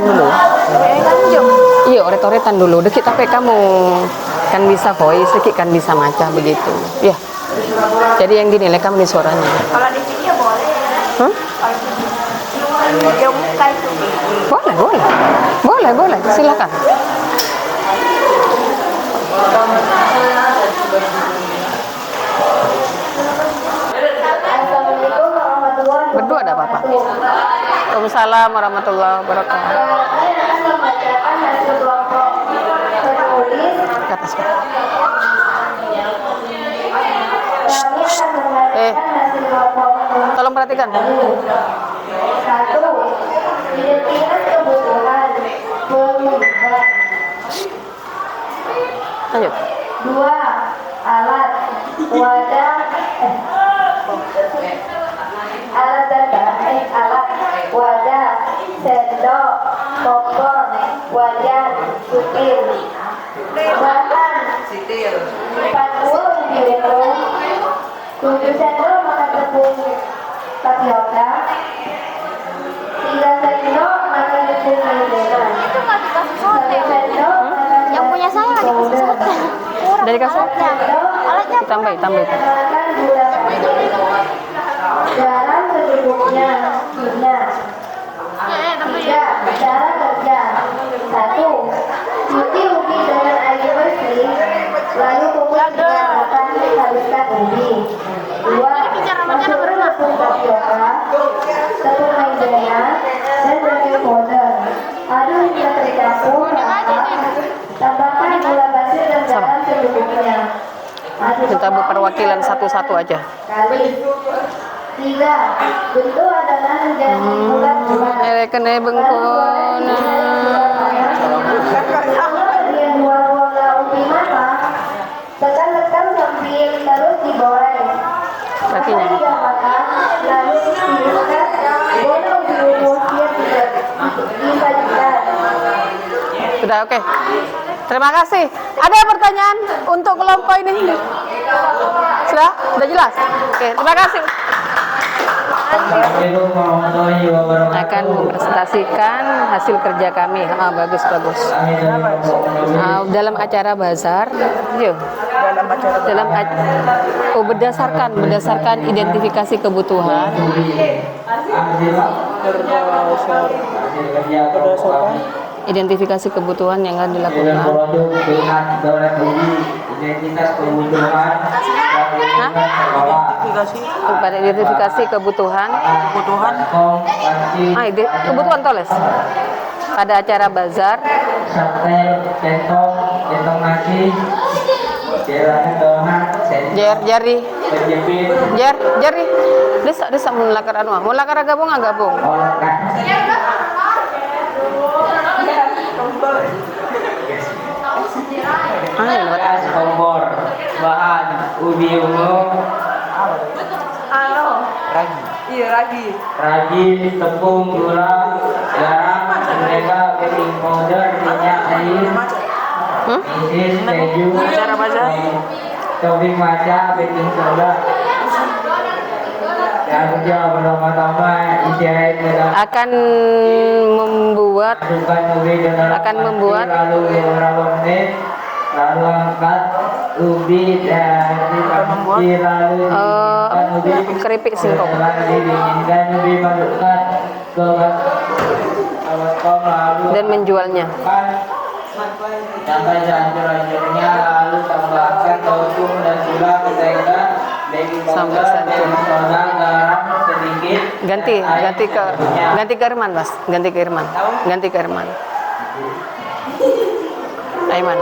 dulu. Iya, oret-oretan dulu. Dikit tapi kamu kan bisa voice, dikit kan bisa maca begitu. Ya. Jadi yang gini lekam di suaranya. Kalau di sini ya boleh. Hah? Video muka itu. Boleh. Silakan. Assalamualaikum warahmatullahi Berdua ada apa-apa. Waalaikumsalam warahmatullahi wabarakatuh. Saya akan membacakan hasil kelompok penulis. Ke atas. Kami akan membacakan hasil kelompok penulis. Tolong perhatikan. 1. Identitas kebutuhan mengubah. Lanjut. 2. Alat wadah alat wadah sendok kompor wajan supir bahan 40 ml 7 sendok makan tepung tapioka 3 sendok makan tepung maizena Itu nggak dikasih 1 sote. sendok makan Yang punya saya nggak dikasih sote. Kurang Dari kasih? alatnya. Alatnya Tambah. makan gula pasir garam secukupnya gula. 3. Cara kerja 1. Cuci ubi dengan air bersih lalu kukus dengan matang habiskan ubi. 2. Masukkan tepung tapioka tepung maizena dan baking powder aduk hingga tercampur rata. Tambahkan gula pasir dan garam secukupnya. Kita perwakilan satu-satu aja. Kali 3. Bentuk adalah menjadi bulat-bulat. Kene bengkon. Bagian dua warna ubi matang, tekan-tekan sambil terus digoreng. Kakinya. Setelah sudah matang, lalu ditiriskan bola ubi ungu siap disajikan. Sudah oke. Terima kasih. Ada pertanyaan untuk kelompok ini? Sudah? Sudah jelas? Oke, terima kasih. Assalamualaikum warahmatullahi wabarakatuh. Akan mempresentasikan hasil kerja kami. Bagus. Kami dari kelompok penulis Dalam acara bazar, berdasarkan identifikasi kebutuhan, identifikasi kebutuhan yang akan dengan dilakukan. produk dengan dorek ubi identitas kebutuhan dan sekolah Pada identifikasi kebutuhan, kebutuhan toles. Pada acara bazar, sate centong nasi jalan dohan jari, penjepit jari, desa mau lakar mau lakar gabung nggak gabung? olahan beras kompor bahan ubi ungu ragi tepung gula garam mentega baking powder minyak air mesis keju tobing maca baking soda dan kerja bertambah-tambah isi air ke dalam akan membuat masukkan ubi ke dalam Akan panci, membuat- lalu beberapa menit lalu angkat ubi dari panci lalu didinginkan ubi keripik singkong. setelah didinginkan ubi masukkan ke baskom lalu Dan menjualnya. sampai sehancur-hancurnya lalu tambahkan tepung dan gula mentega baking Sampai powder sehancur. baking soda garam sedikit Ganti ke minyak. Irman, Mas. Ganti ke Irman. Aiman.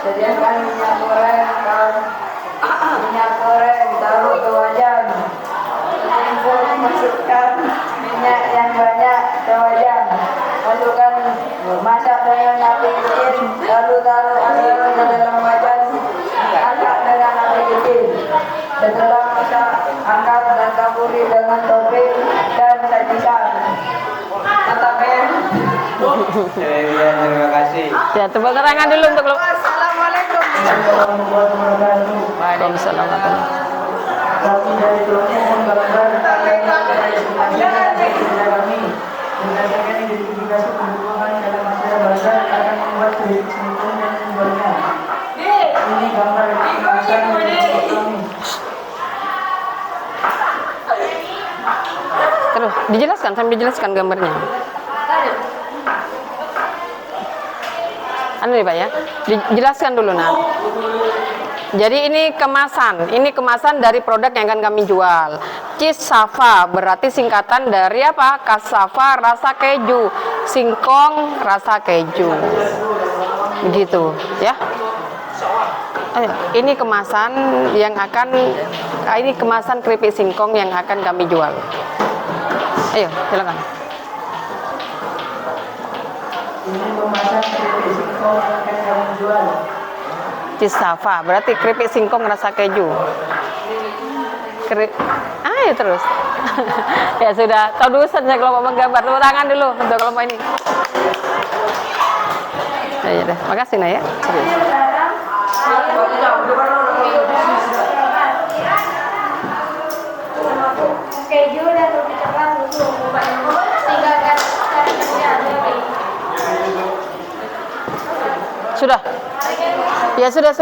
Sediakan minyak goreng taruh ke wajan. Masukkan minyak yang banyak ke wajan. Masukkan masak dengan api kecil, lalu taruh air ke dalam wajan. Angkat dengan api kecil. Setelah Iya, terima kasih. Ya, tepuk tangan dulu untuk Assalamualaikum. Waalaikumsalam warahmatullahi Kami dari kelompok gambar kami berdasarkan identifikasi kebutuhan dalam masalah bahasa akan membuat kredit singkong dan menjualnya. Ini gambar kemasan dari kami. Terus dijelaskan, sambil dijelaskan gambarnya. Anu nih Pak ya, dijelaskan dulu nah. Jadi ini kemasan dari produk yang akan kami jual. Cassava berarti singkatan dari apa? Cassava rasa keju, singkong rasa keju. Begitu, ya. Ayo, ini kemasan keripik singkong yang akan kami jual. Ayo, silakan. Ini kemasan keripik singkong yang akan kami jual. Cassava berarti keripik singkong rasa keju. Ayo terus. Ya sudah, tahu dulu saja kelompok menggambar. Tepuk tangan dulu untuk kelompok ini. Ya deh, makasih Nah ya. Serius. Keju dan roti coklat susu. Tinggalkan cara kerja. Sudah. Ya sudah.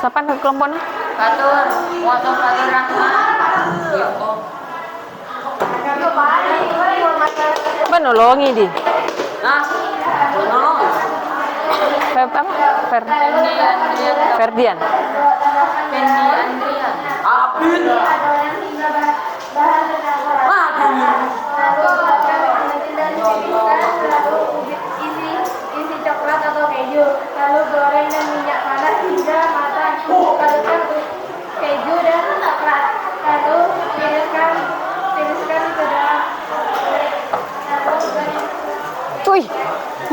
Siapa ke kelompoknya? Batur, Batur Rahman. Apa nolongi di? Ferdian. Isi coklat atau keju, lalu goreng dan minyak panas hingga matang. Padukan keju dan coklat, lalu tiriskan ke dalam. Wih,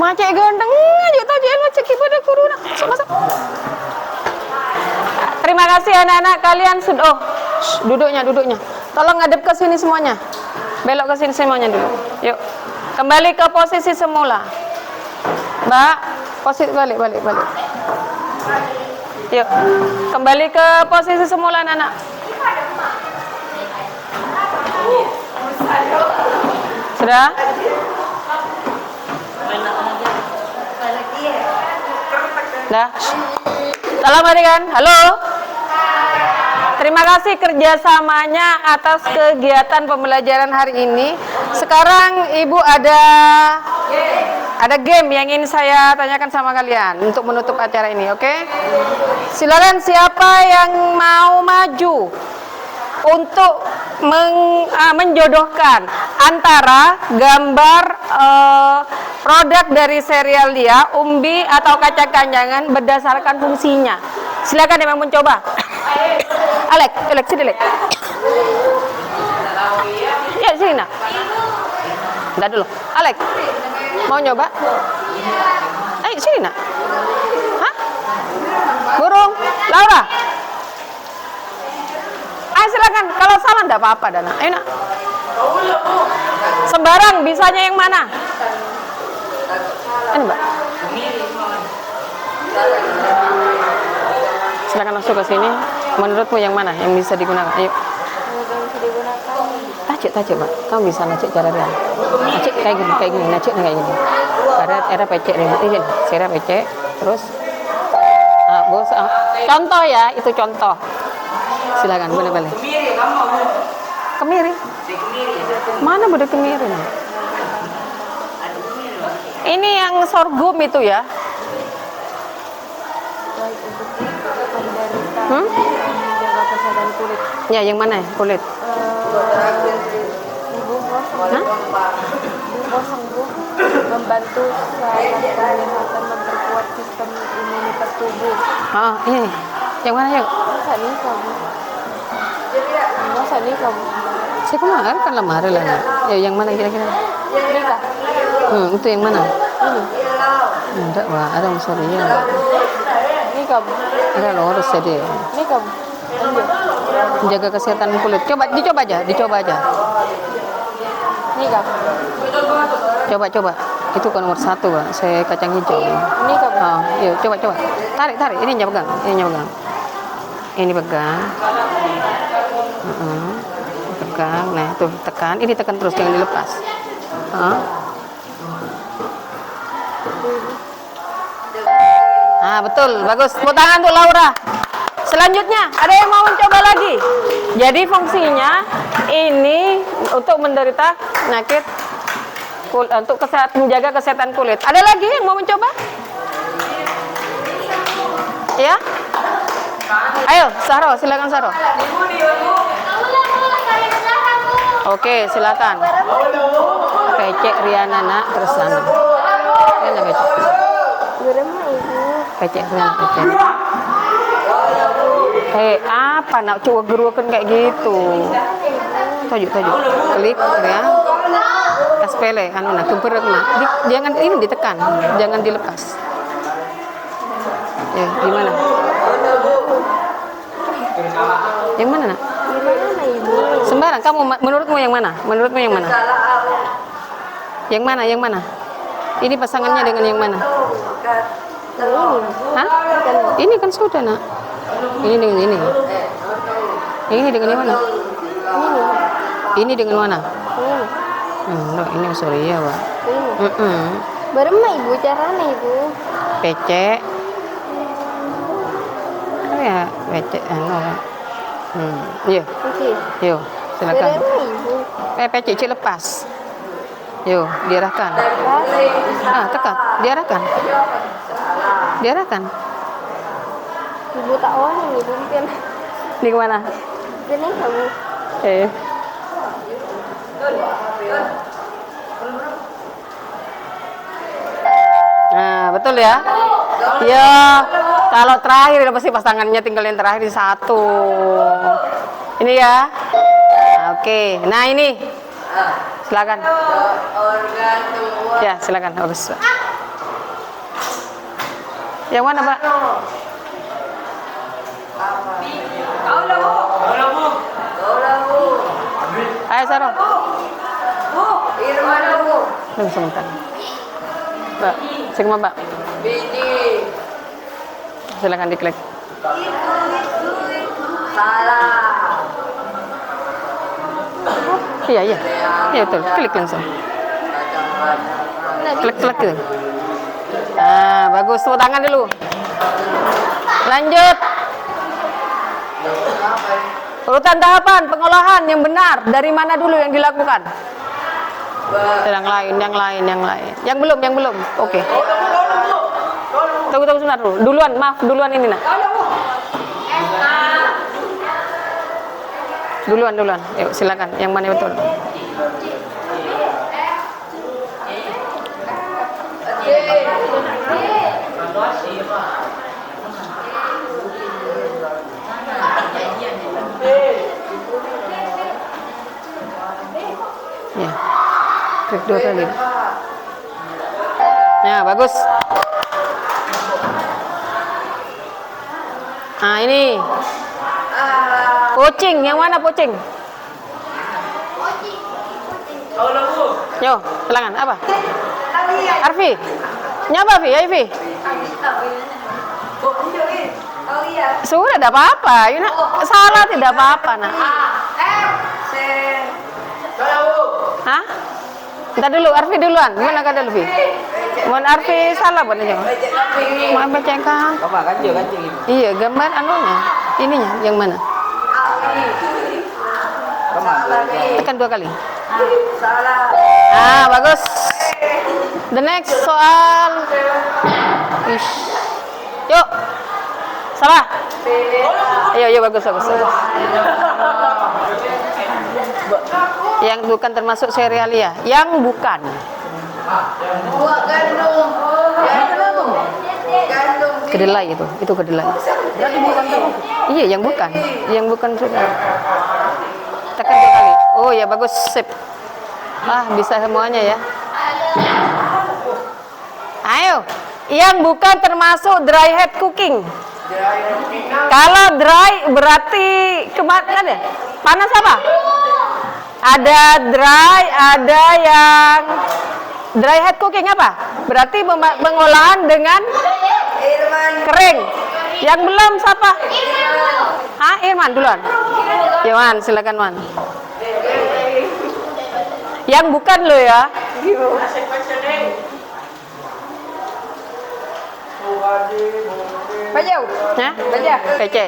macet ganteng aja tadi macet pada corona. Masuk. Terima kasih anak-anak kalian sudah. Oh, duduknya. Tolong ngadep ke sini semuanya. Belok ke sini semuanya dulu. Yuk. Kembali ke posisi semula. Mbak, posisi balik. Yuk. Kembali ke posisi semula anak-anak. Sudah? Dah. Salam balikan. Halo. Terima kasih kerjasamanya atas kegiatan pembelajaran hari ini. Sekarang Ibu ada game yang ingin saya tanyakan sama kalian untuk menutup acara ini, oke? Silakan siapa yang mau maju untuk menjodohkan antara gambar produk dari serial dia, umbi atau kacang kanjangan berdasarkan fungsinya. Silakan yang mau mencoba. Alex, sini Alex. Ya sini nak. Udah dulu. Alex, mau nyoba? Ayo sini nak. Hah? Burung, Laura. Ayo silakan. Kalau salah enggak apa-apa Dana. Ayo nak. Sembarang bisanya yang mana? Ini Mbak. Silakan masuk ke sini. Menurutmu yang mana yang bisa digunakan? Ayo. Tajuk Mbak. Kamu bisa nacik cara real. Nacik kayak gini, nacik kayak gini. Era pecek nih. Ini sera pecek. Terus contoh ya, itu contoh. Silakan, boleh. Kemiri. Mana bude kemiri? Ini yang sorghum itu ya. Ya, yang mana? Kulit. Membantu saraf penglihatan, memperkuat sistem imunitas tubuh. Ini. Yang mana yuk? Masa nih kamu? Saya kemarin kan lemari lah. Ya, yang mana kira-kira? Ini kah? Itu yang mana? Enggak, Wak. Ada sorenya. Ini kamu. Ada lurus jadi. Ini kamu. Menjaga kesehatan kulit. Dicoba aja. Ini kamu. Coba. Itu kan nomor 1, Pak. Saya kacang hijau. Ini kamu. Oh, yuk coba. Tarik. Ini pegang. Ini pegang. Pegang. Nah, tuh tekan. Ini tekan terus, jangan dilepas. Nah, betul. Bagus. Tepuk tangan untuk Laura. Selanjutnya, ada yang mau mencoba lagi? Jadi fungsinya ini untuk menderita penyakit untuk menjaga kesehatan kulit. Ada lagi yang mau mencoba? Ya? Ayo, Saro, silakan Saro. Oke, silakan. Pecek Riana nak terus sana. Mana pecek? Pecek Riana pecek. Apa nak coba gerukan kayak gitu? Tajuk. Klik ya. Aspele anu nak kemperek nak. Jangan ini ditekan, jangan dilepas. Ya, gimana? Yang mana nak? Sembarang. Kamu menurutmu yang mana? Yang mana? Ini pasangannya dengan yang mana? Hah? Ini kan sudah nak. Ini dengan ini. Ini dengan yang mana? Ini dengan mana? Ini sorry ya, Pak. Berema ibu caranya ibu. Pecek. Ya, pecek anu. Iya. Yo, silakan. Berema ibu. Pecek cik lepas. Yo, diarahkan. Tekan. Diarahkan. Ibu tak warning ibu mungkin. Ini kemana? Ini kamu. Nah, betul ya? Ya, kalau terakhir pasti pasangannya tinggal yang terakhir di 1. Ini ya. Oke. Nah, ini. Silakan. Ya, silakan. Bagus. Yang mana, Pak? Ayo, Saro. Tunggu sebentar. Mbak, segma Mbak. Silakan diklik. Iya. Iya betul. Klik langsung. Klik gitu. Nah, bagus. Tepuk tangan dulu. Lanjut. Urutan tahapan pengolahan yang benar dari mana dulu yang dilakukan? Yang lain. Yang belum. Oke. Tunggu sebentar dulu. Duluan ini nak. Duluan. Yuk silakan. Yang mana betul? Ya. Klik 2 kali. Ya, bagus. Nah, ini. Pocing, yang mana pocing? Yo, silakan. Apa? Arfi. Nyapa, Arfi? Sudah, tidak apa-apa. Salah tidak apa-apa, nak. Hah? Entar dulu, Arfi duluan. Gimana kada Arfi? Mohon Arfi salah buat aja. Mau becengkan. Iya, gambar anunya. Ininya yang mana? Tekan 2 kali. Ah, bagus. The next soal. Ish. Yuk. Salah. Iya, bagus. Yang bukan termasuk serealia. Yang bukan. Kedelai itu kedelai. Iya, yang bukan sudah. Tekan 2 kali. Oh ya bagus, sip. Bisa semuanya ya. yang bukan termasuk dry head cooking. Kalau dry berarti kemana ya? Panas apa? Ada dry, ada yang dry head cooking apa? Berarti pengolahan dengan kering. Yang belum siapa? Hah, Irman duluan. Irman, silakan Man. Yang bukan lo ya. Baca, ya? Baca, baca.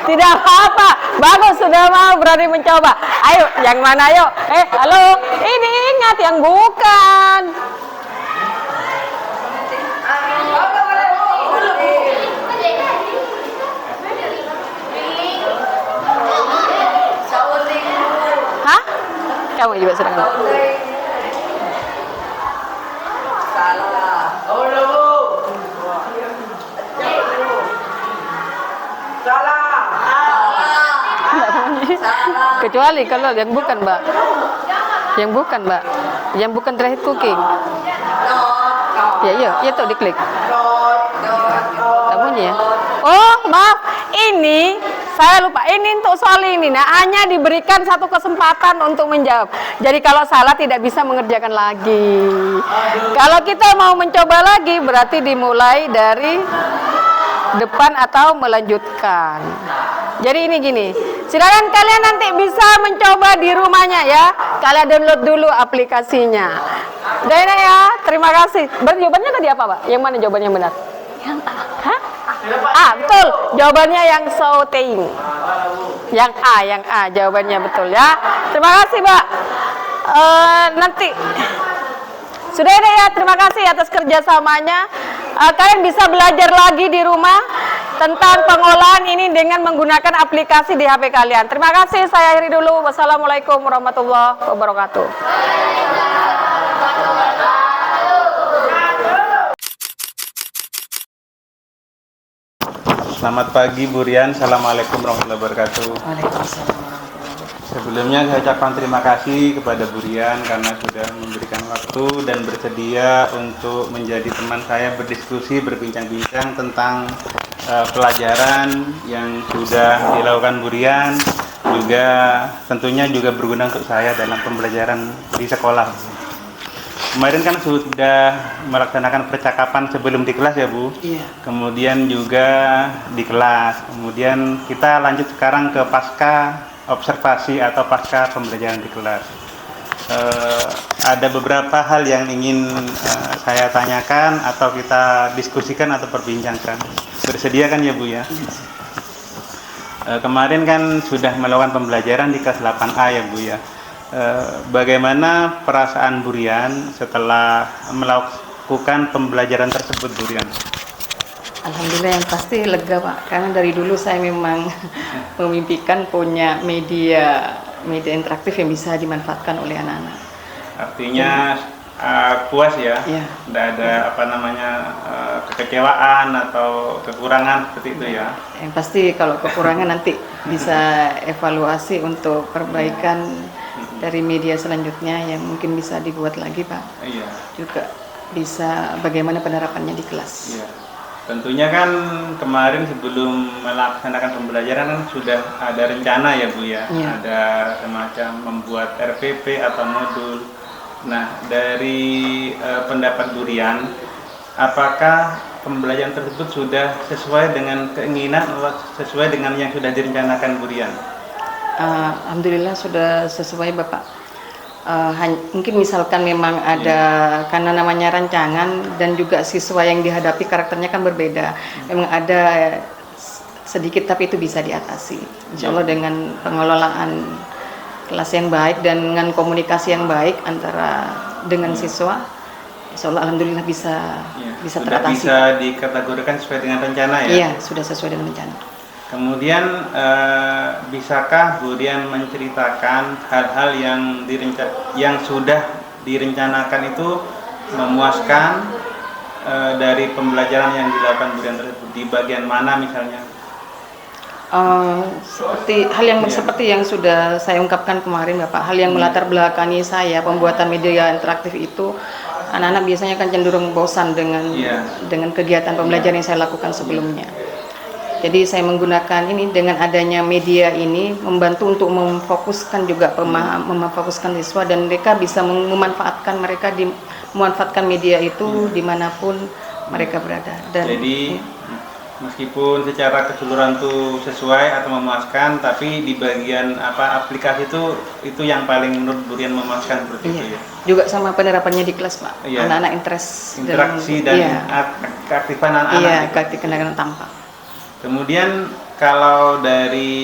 Tidak apa-apa, bagus sudah mau berani mencoba. Ayo, yang mana ayo? Halo, ini ingat yang bukan. Hah? Kamu juga sedang. Kecuali kalau yang bukan, Mbak. Yang bukan, Mbak. Yang bukan dry head cooking. Ya, itu diklik. Tak bunyi ya? Oh, maaf. Ini saya lupa. Ini untuk soal ini. Nah, hanya diberikan satu kesempatan untuk menjawab. Jadi kalau salah tidak bisa mengerjakan lagi. Kalau kita mau mencoba lagi, berarti dimulai dari depan atau melanjutkan. Jadi ini gini, silakan kalian nanti bisa mencoba di rumahnya ya. Kalian download dulu aplikasinya. Dan ya, terima kasih. Jawabannya tadi apa, Pak? Yang mana jawabannya yang benar? Yang A. Hah? Betul. Jawabannya yang sauteing. Yang A jawabannya betul ya. Terima kasih, Pak. Nanti sudah ada ya, terima kasih atas kerjasamanya. Kalian bisa belajar lagi di rumah tentang pengolahan ini dengan menggunakan aplikasi di HP kalian. Terima kasih, saya akhiri dulu. Wassalamualaikum warahmatullahi wabarakatuh. Selamat pagi Bu Rian, Assalamualaikum warahmatullahi wabarakatuh. Sebelumnya saya ucapkan terima kasih kepada Bu Rian karena sudah memberikan waktu dan bersedia untuk menjadi teman saya berdiskusi, berbincang-bincang tentang pelajaran yang sudah dilakukan Bu Rian, juga tentunya juga berguna untuk saya dalam pembelajaran di sekolah. Kemarin kan sudah melaksanakan percakapan sebelum di kelas ya Bu. Iya. Kemudian juga di kelas. Kemudian kita lanjut sekarang ke pasca observasi atau pasca pembelajaran di kelas. Ada beberapa hal yang ingin saya tanyakan atau kita diskusikan atau perbincangkan. Bersedia kan ya Bu ya? Kemarin kan sudah melakukan pembelajaran di kelas 8A ya Bu ya. Bagaimana perasaan Bu Rian setelah melakukan pembelajaran tersebut Bu Rian? Alhamdulillah yang pasti lega Pak, karena dari dulu saya memang memimpikan punya media interaktif yang bisa dimanfaatkan oleh anak-anak. Artinya puas ya? Iya. Tidak ada kekecewaan atau kekurangan seperti itu ya? Yang pasti kalau kekurangan nanti bisa evaluasi untuk perbaikan dari media selanjutnya yang mungkin bisa dibuat lagi Pak. Iya. Juga bisa bagaimana penerapannya di kelas. Iya. Tentunya kan kemarin sebelum melaksanakan pembelajaran kan sudah ada rencana ya Bu ya, Iya. ada semacam membuat RPP atau modul. Nah dari pendapat Bu Rian, apakah pembelajaran tersebut sudah sesuai dengan keinginan atau sesuai dengan yang sudah direncanakan Bu Rian? Alhamdulillah sudah sesuai Bapak. Mungkin misalkan memang ada karena namanya rancangan dan juga siswa yang dihadapi karakternya kan berbeda. Memang ada sedikit tapi itu bisa diatasi. Insya Allah dengan pengelolaan kelas yang baik dan dengan komunikasi yang baik antara dengan siswa, insya Allah alhamdulillah bisa Sudah teratasi. bisa dikategorikan sesuai dengan rencana ya? Iya, sudah sesuai dengan rencana. Kemudian bisakah Bu Rian menceritakan hal-hal yang sudah direncanakan itu memuaskan dari pembelajaran yang dilakukan Bu Rian tersebut, di bagian mana misalnya? Seperti hal yang seperti yang sudah saya ungkapkan kemarin Bapak, hal yang melatar belakangi saya pembuatan media interaktif itu, anak-anak biasanya kan cenderung bosan dengan kegiatan pembelajaran yang saya lakukan sebelumnya. Jadi saya menggunakan ini, dengan adanya media ini membantu untuk memfokuskan juga memfokuskan siswa, dan mereka bisa memanfaatkan media itu dimanapun mereka berada. Dan jadi meskipun secara keseluruhan itu sesuai atau memuaskan, tapi di bagian aplikasi itu yang paling menurut Burian memuaskan seperti itu ya. Juga sama penerapannya di kelas Pak. Anak-anak interaksi dan keaktifan anak-anak. Iya, keaktifan anak tampak. Kemudian kalau dari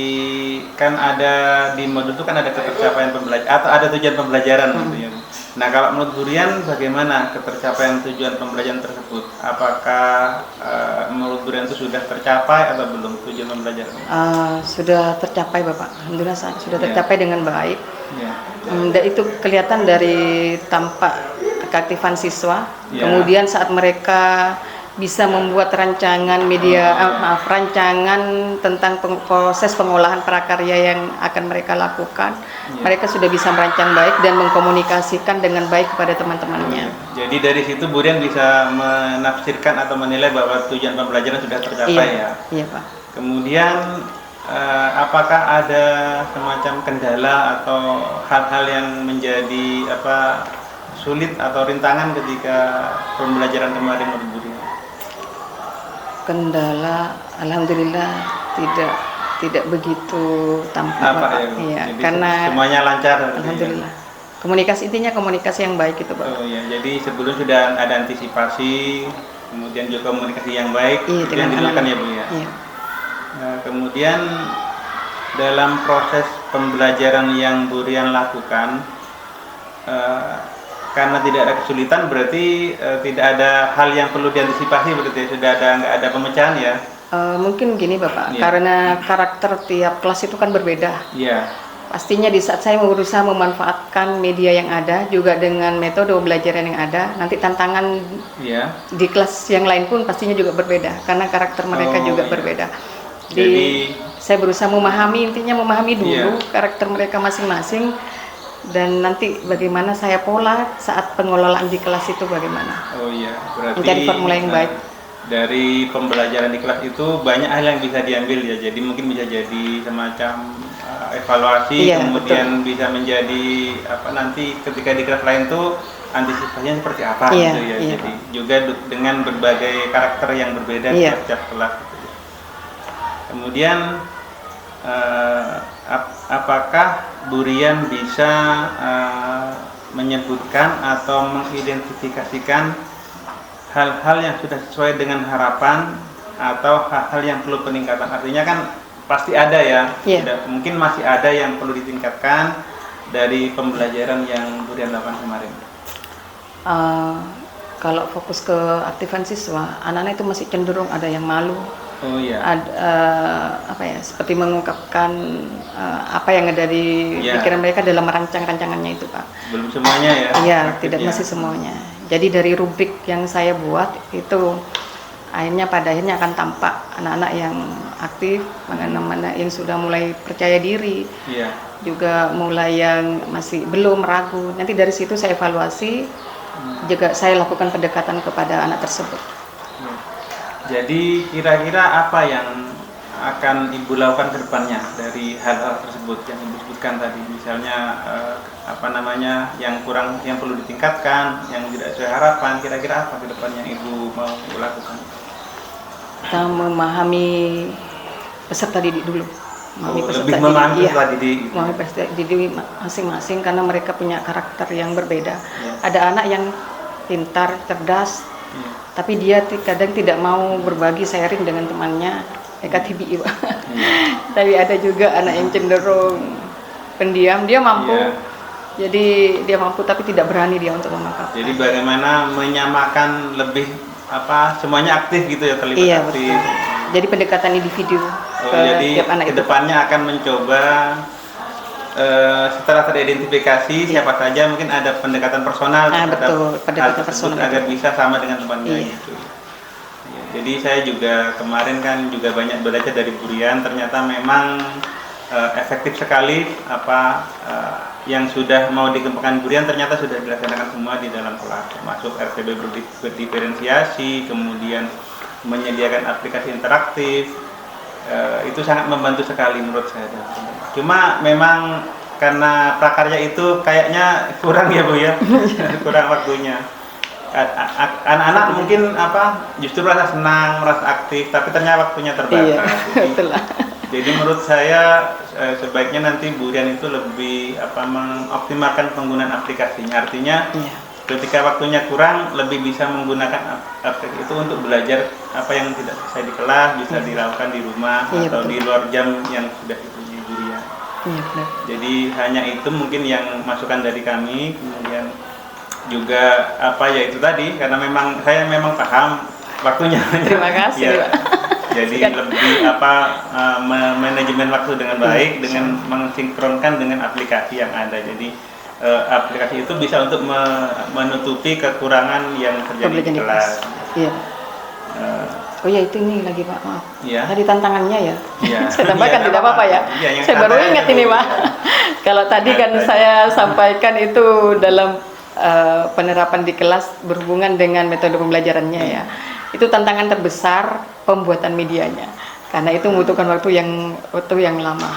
kan ada di modul itu kan ada ketercapaian pembelajaran atau ada tujuan pembelajaran gitu ya. Nah, kalau menurut Burian bagaimana ketercapaian tujuan pembelajaran tersebut? Apakah menurut Burian itu sudah tercapai atau belum tujuan pembelajaran? Sudah tercapai Bapak. Alhamdulillah sudah tercapai dengan baik. Ya. Dan itu kelihatan dari tampak keaktifan siswa. Kemudian saat mereka bisa membuat rancangan rancangan tentang proses pengolahan prakarya yang akan mereka lakukan, mereka sudah bisa merancang baik dan mengkomunikasikan dengan baik kepada teman-temannya. Jadi dari situ Burian bisa menafsirkan atau menilai bahwa tujuan pembelajaran sudah tercapai ya. Iya Pak. Kemudian apakah ada semacam kendala atau hal-hal yang menjadi sulit atau rintangan ketika pembelajaran kemarin menurut Burian? Kendala, alhamdulillah tidak begitu tampak Pak. Ya, karena semuanya lancar. Alhamdulillah. Komunikasi, intinya komunikasi yang baik itu Pak. Oh ya, jadi sebelum sudah ada antisipasi, kemudian juga komunikasi yang baik yang dilakukan ya Bu ya. Iya. Nah, kemudian dalam proses pembelajaran yang Burian lakukan, karena tidak ada kesulitan, berarti tidak ada hal yang perlu diantisipasi, berarti nggak ada pemecahan ya? Mungkin gini Bapak, karena karakter tiap kelas itu kan berbeda. Iya. Pastinya di saat saya berusaha memanfaatkan media yang ada, juga dengan metode pembelajaran yang ada, nanti tantangan di kelas yang lain pun pastinya juga berbeda, karena karakter mereka juga berbeda. Jadi saya berusaha intinya memahami dulu karakter mereka masing-masing, dan nanti bagaimana saya pola saat pengelolaan di kelas itu bagaimana. Oh iya, berarti mencari formula yang baik. Dari pembelajaran di kelas itu banyak hal yang bisa diambil ya. Jadi mungkin bisa jadi semacam evaluasi, kemudian bisa menjadi nanti ketika di kelas lain tuh antisipasinya seperti apa gitu ya. Jadi juga dengan berbagai karakter yang berbeda di setiap kelas. Gitu. Kemudian apakah Burian bisa menyebutkan atau mengidentifikasikan hal-hal yang sudah sesuai dengan harapan atau hal-hal yang perlu peningkatan? Artinya kan pasti ada ya, mungkin masih ada yang perlu ditingkatkan dari pembelajaran yang Burian lakukan kemarin. Kalau fokus ke aktifan siswa, anak-anak itu masih cenderung ada yang malu. Oh iya. Seperti mengungkapkan apa yang ada di pikiran mereka dalam merancang rancangannya itu Pak. Belum semuanya ya? Iya, tidak masih semuanya. Jadi dari rubrik yang saya buat itu pada akhirnya akan tampak anak-anak yang aktif, anak-anak yang sudah mulai percaya diri, juga mulai yang masih belum ragu. Nanti dari situ saya evaluasi, juga saya lakukan pendekatan kepada anak tersebut. Jadi kira-kira apa yang akan Ibu lakukan ke depannya dari hal-hal tersebut yang Ibu sebutkan tadi, misalnya yang perlu ditingkatkan, yang tidak sesuai harapan, kira-kira apa ke depannya Ibu mau lakukan? Kita memahami peserta didik dulu. Memahami peserta didik masing-masing, karena mereka punya karakter yang berbeda. Ada anak yang pintar, cerdas, tapi dia kadang tidak mau berbagi sharing dengan temannya, TBI Pak. Tapi ada juga anak yang cenderung pendiam, dia mampu, jadi dia mampu tapi tidak berani dia untuk mengungkapkan. Jadi bagaimana menyamakan lebih semuanya aktif gitu ya, terlibat aktif. Betul. Jadi pendekatan individu jadi tiap anak kedepannya akan mencoba setelah teridentifikasi siapa saja, mungkin ada pendekatan personal terhadap hal tersebut agar bisa sama dengan temannya gitu. Ya, jadi saya juga kemarin kan juga banyak belajar dari Burian, ternyata memang efektif sekali apa yang sudah mau dikembangkan Burian ternyata sudah dilaksanakan semua di dalam kelas, termasuk RTB berdiferensiasi, kemudian menyediakan aplikasi interaktif. Itu sangat membantu sekali menurut saya. Cuma memang karena prakarya itu kayaknya kurang ya Bu ya, kurang waktunya. Anak-anak mungkin justru merasa senang, merasa aktif, tapi ternyata waktunya terbatas. Jadi menurut saya sebaiknya nanti Burian itu lebih mengoptimalkan penggunaan aplikasinya. Artinya ketika waktunya kurang, lebih bisa menggunakan aplikasi itu untuk belajar apa yang tidak selesai di kelas bisa dilakukan di rumah atau di luar jam yang sudah dipunyai Burian. Jadi hanya itu mungkin yang masukan dari kami. Kemudian juga itu tadi karena saya memang paham waktunya. Terima kasih. Ya, jadi lebih manajemen waktu dengan baik dengan mensinkronkan dengan aplikasi yang ada. Jadi aplikasi itu bisa untuk menutupi kekurangan yang terjadi di kelas. Iya. Oh ya itu ini lagi Pak, maaf. Ya. Tadi tantangannya ya. Ya. Saya tambahkan tidak apa-apa ya. Saya baru ingat ini Pak. Kalau tadi kan saya sampaikan itu dalam penerapan di kelas berhubungan dengan metode pembelajarannya ya. Itu tantangan terbesar pembuatan medianya. Karena itu membutuhkan waktu yang lama.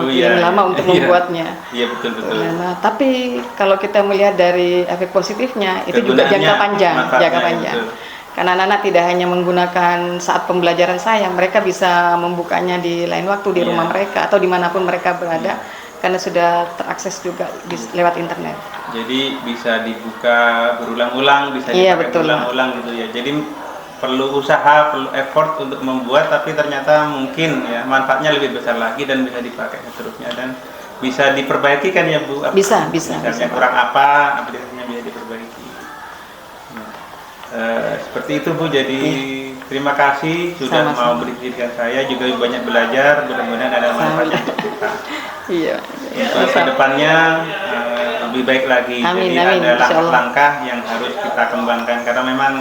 Yang lama untuk membuatnya. Iya betul. Nah, tapi kalau kita melihat dari efek positifnya itu juga jangka panjang. Betul. Karena anak-anak tidak hanya menggunakan saat pembelajaran saya, mereka bisa membukanya di lain waktu di rumah mereka atau dimanapun mereka berada. Karena sudah terakses juga lewat internet. Jadi bisa dibuka berulang-ulang, bisa dipakai berulang-ulang gitu ya. Jadi perlu usaha, perlu effort untuk membuat, tapi ternyata mungkin ya manfaatnya lebih besar lagi dan bisa dipakai seterusnya dan bisa diperbaiki kan ya Bu? Bisa. Misalnya kurang apa, aplikasinya bisa diperbaiki. Seperti itu Bu. Jadi terima kasih sudah mau berizinkan saya juga banyak belajar. Mudah-mudahan ada manfaatnya untuk kita. Iya. Untuk kedepannya lebih baik lagi. Amin, jadi amin, ada langkah-langkah yang harus kita kembangkan karena memang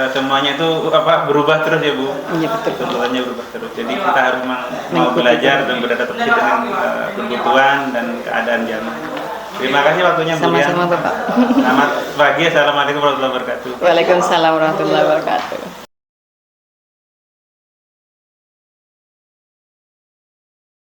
semuanya itu berubah terus ya Bu. Iya betul. Tuntutannya berubah terus. Jadi kita harus mau belajar dan beradaptasi dengan kebutuhan dan keadaan zaman. Terima kasih waktunya Bu. Sama-sama Bapak. Selamat pagi. Assalamualaikum warahmatullahi wabarakatuh. Waalaikumsalam warahmatullahi wabarakatuh.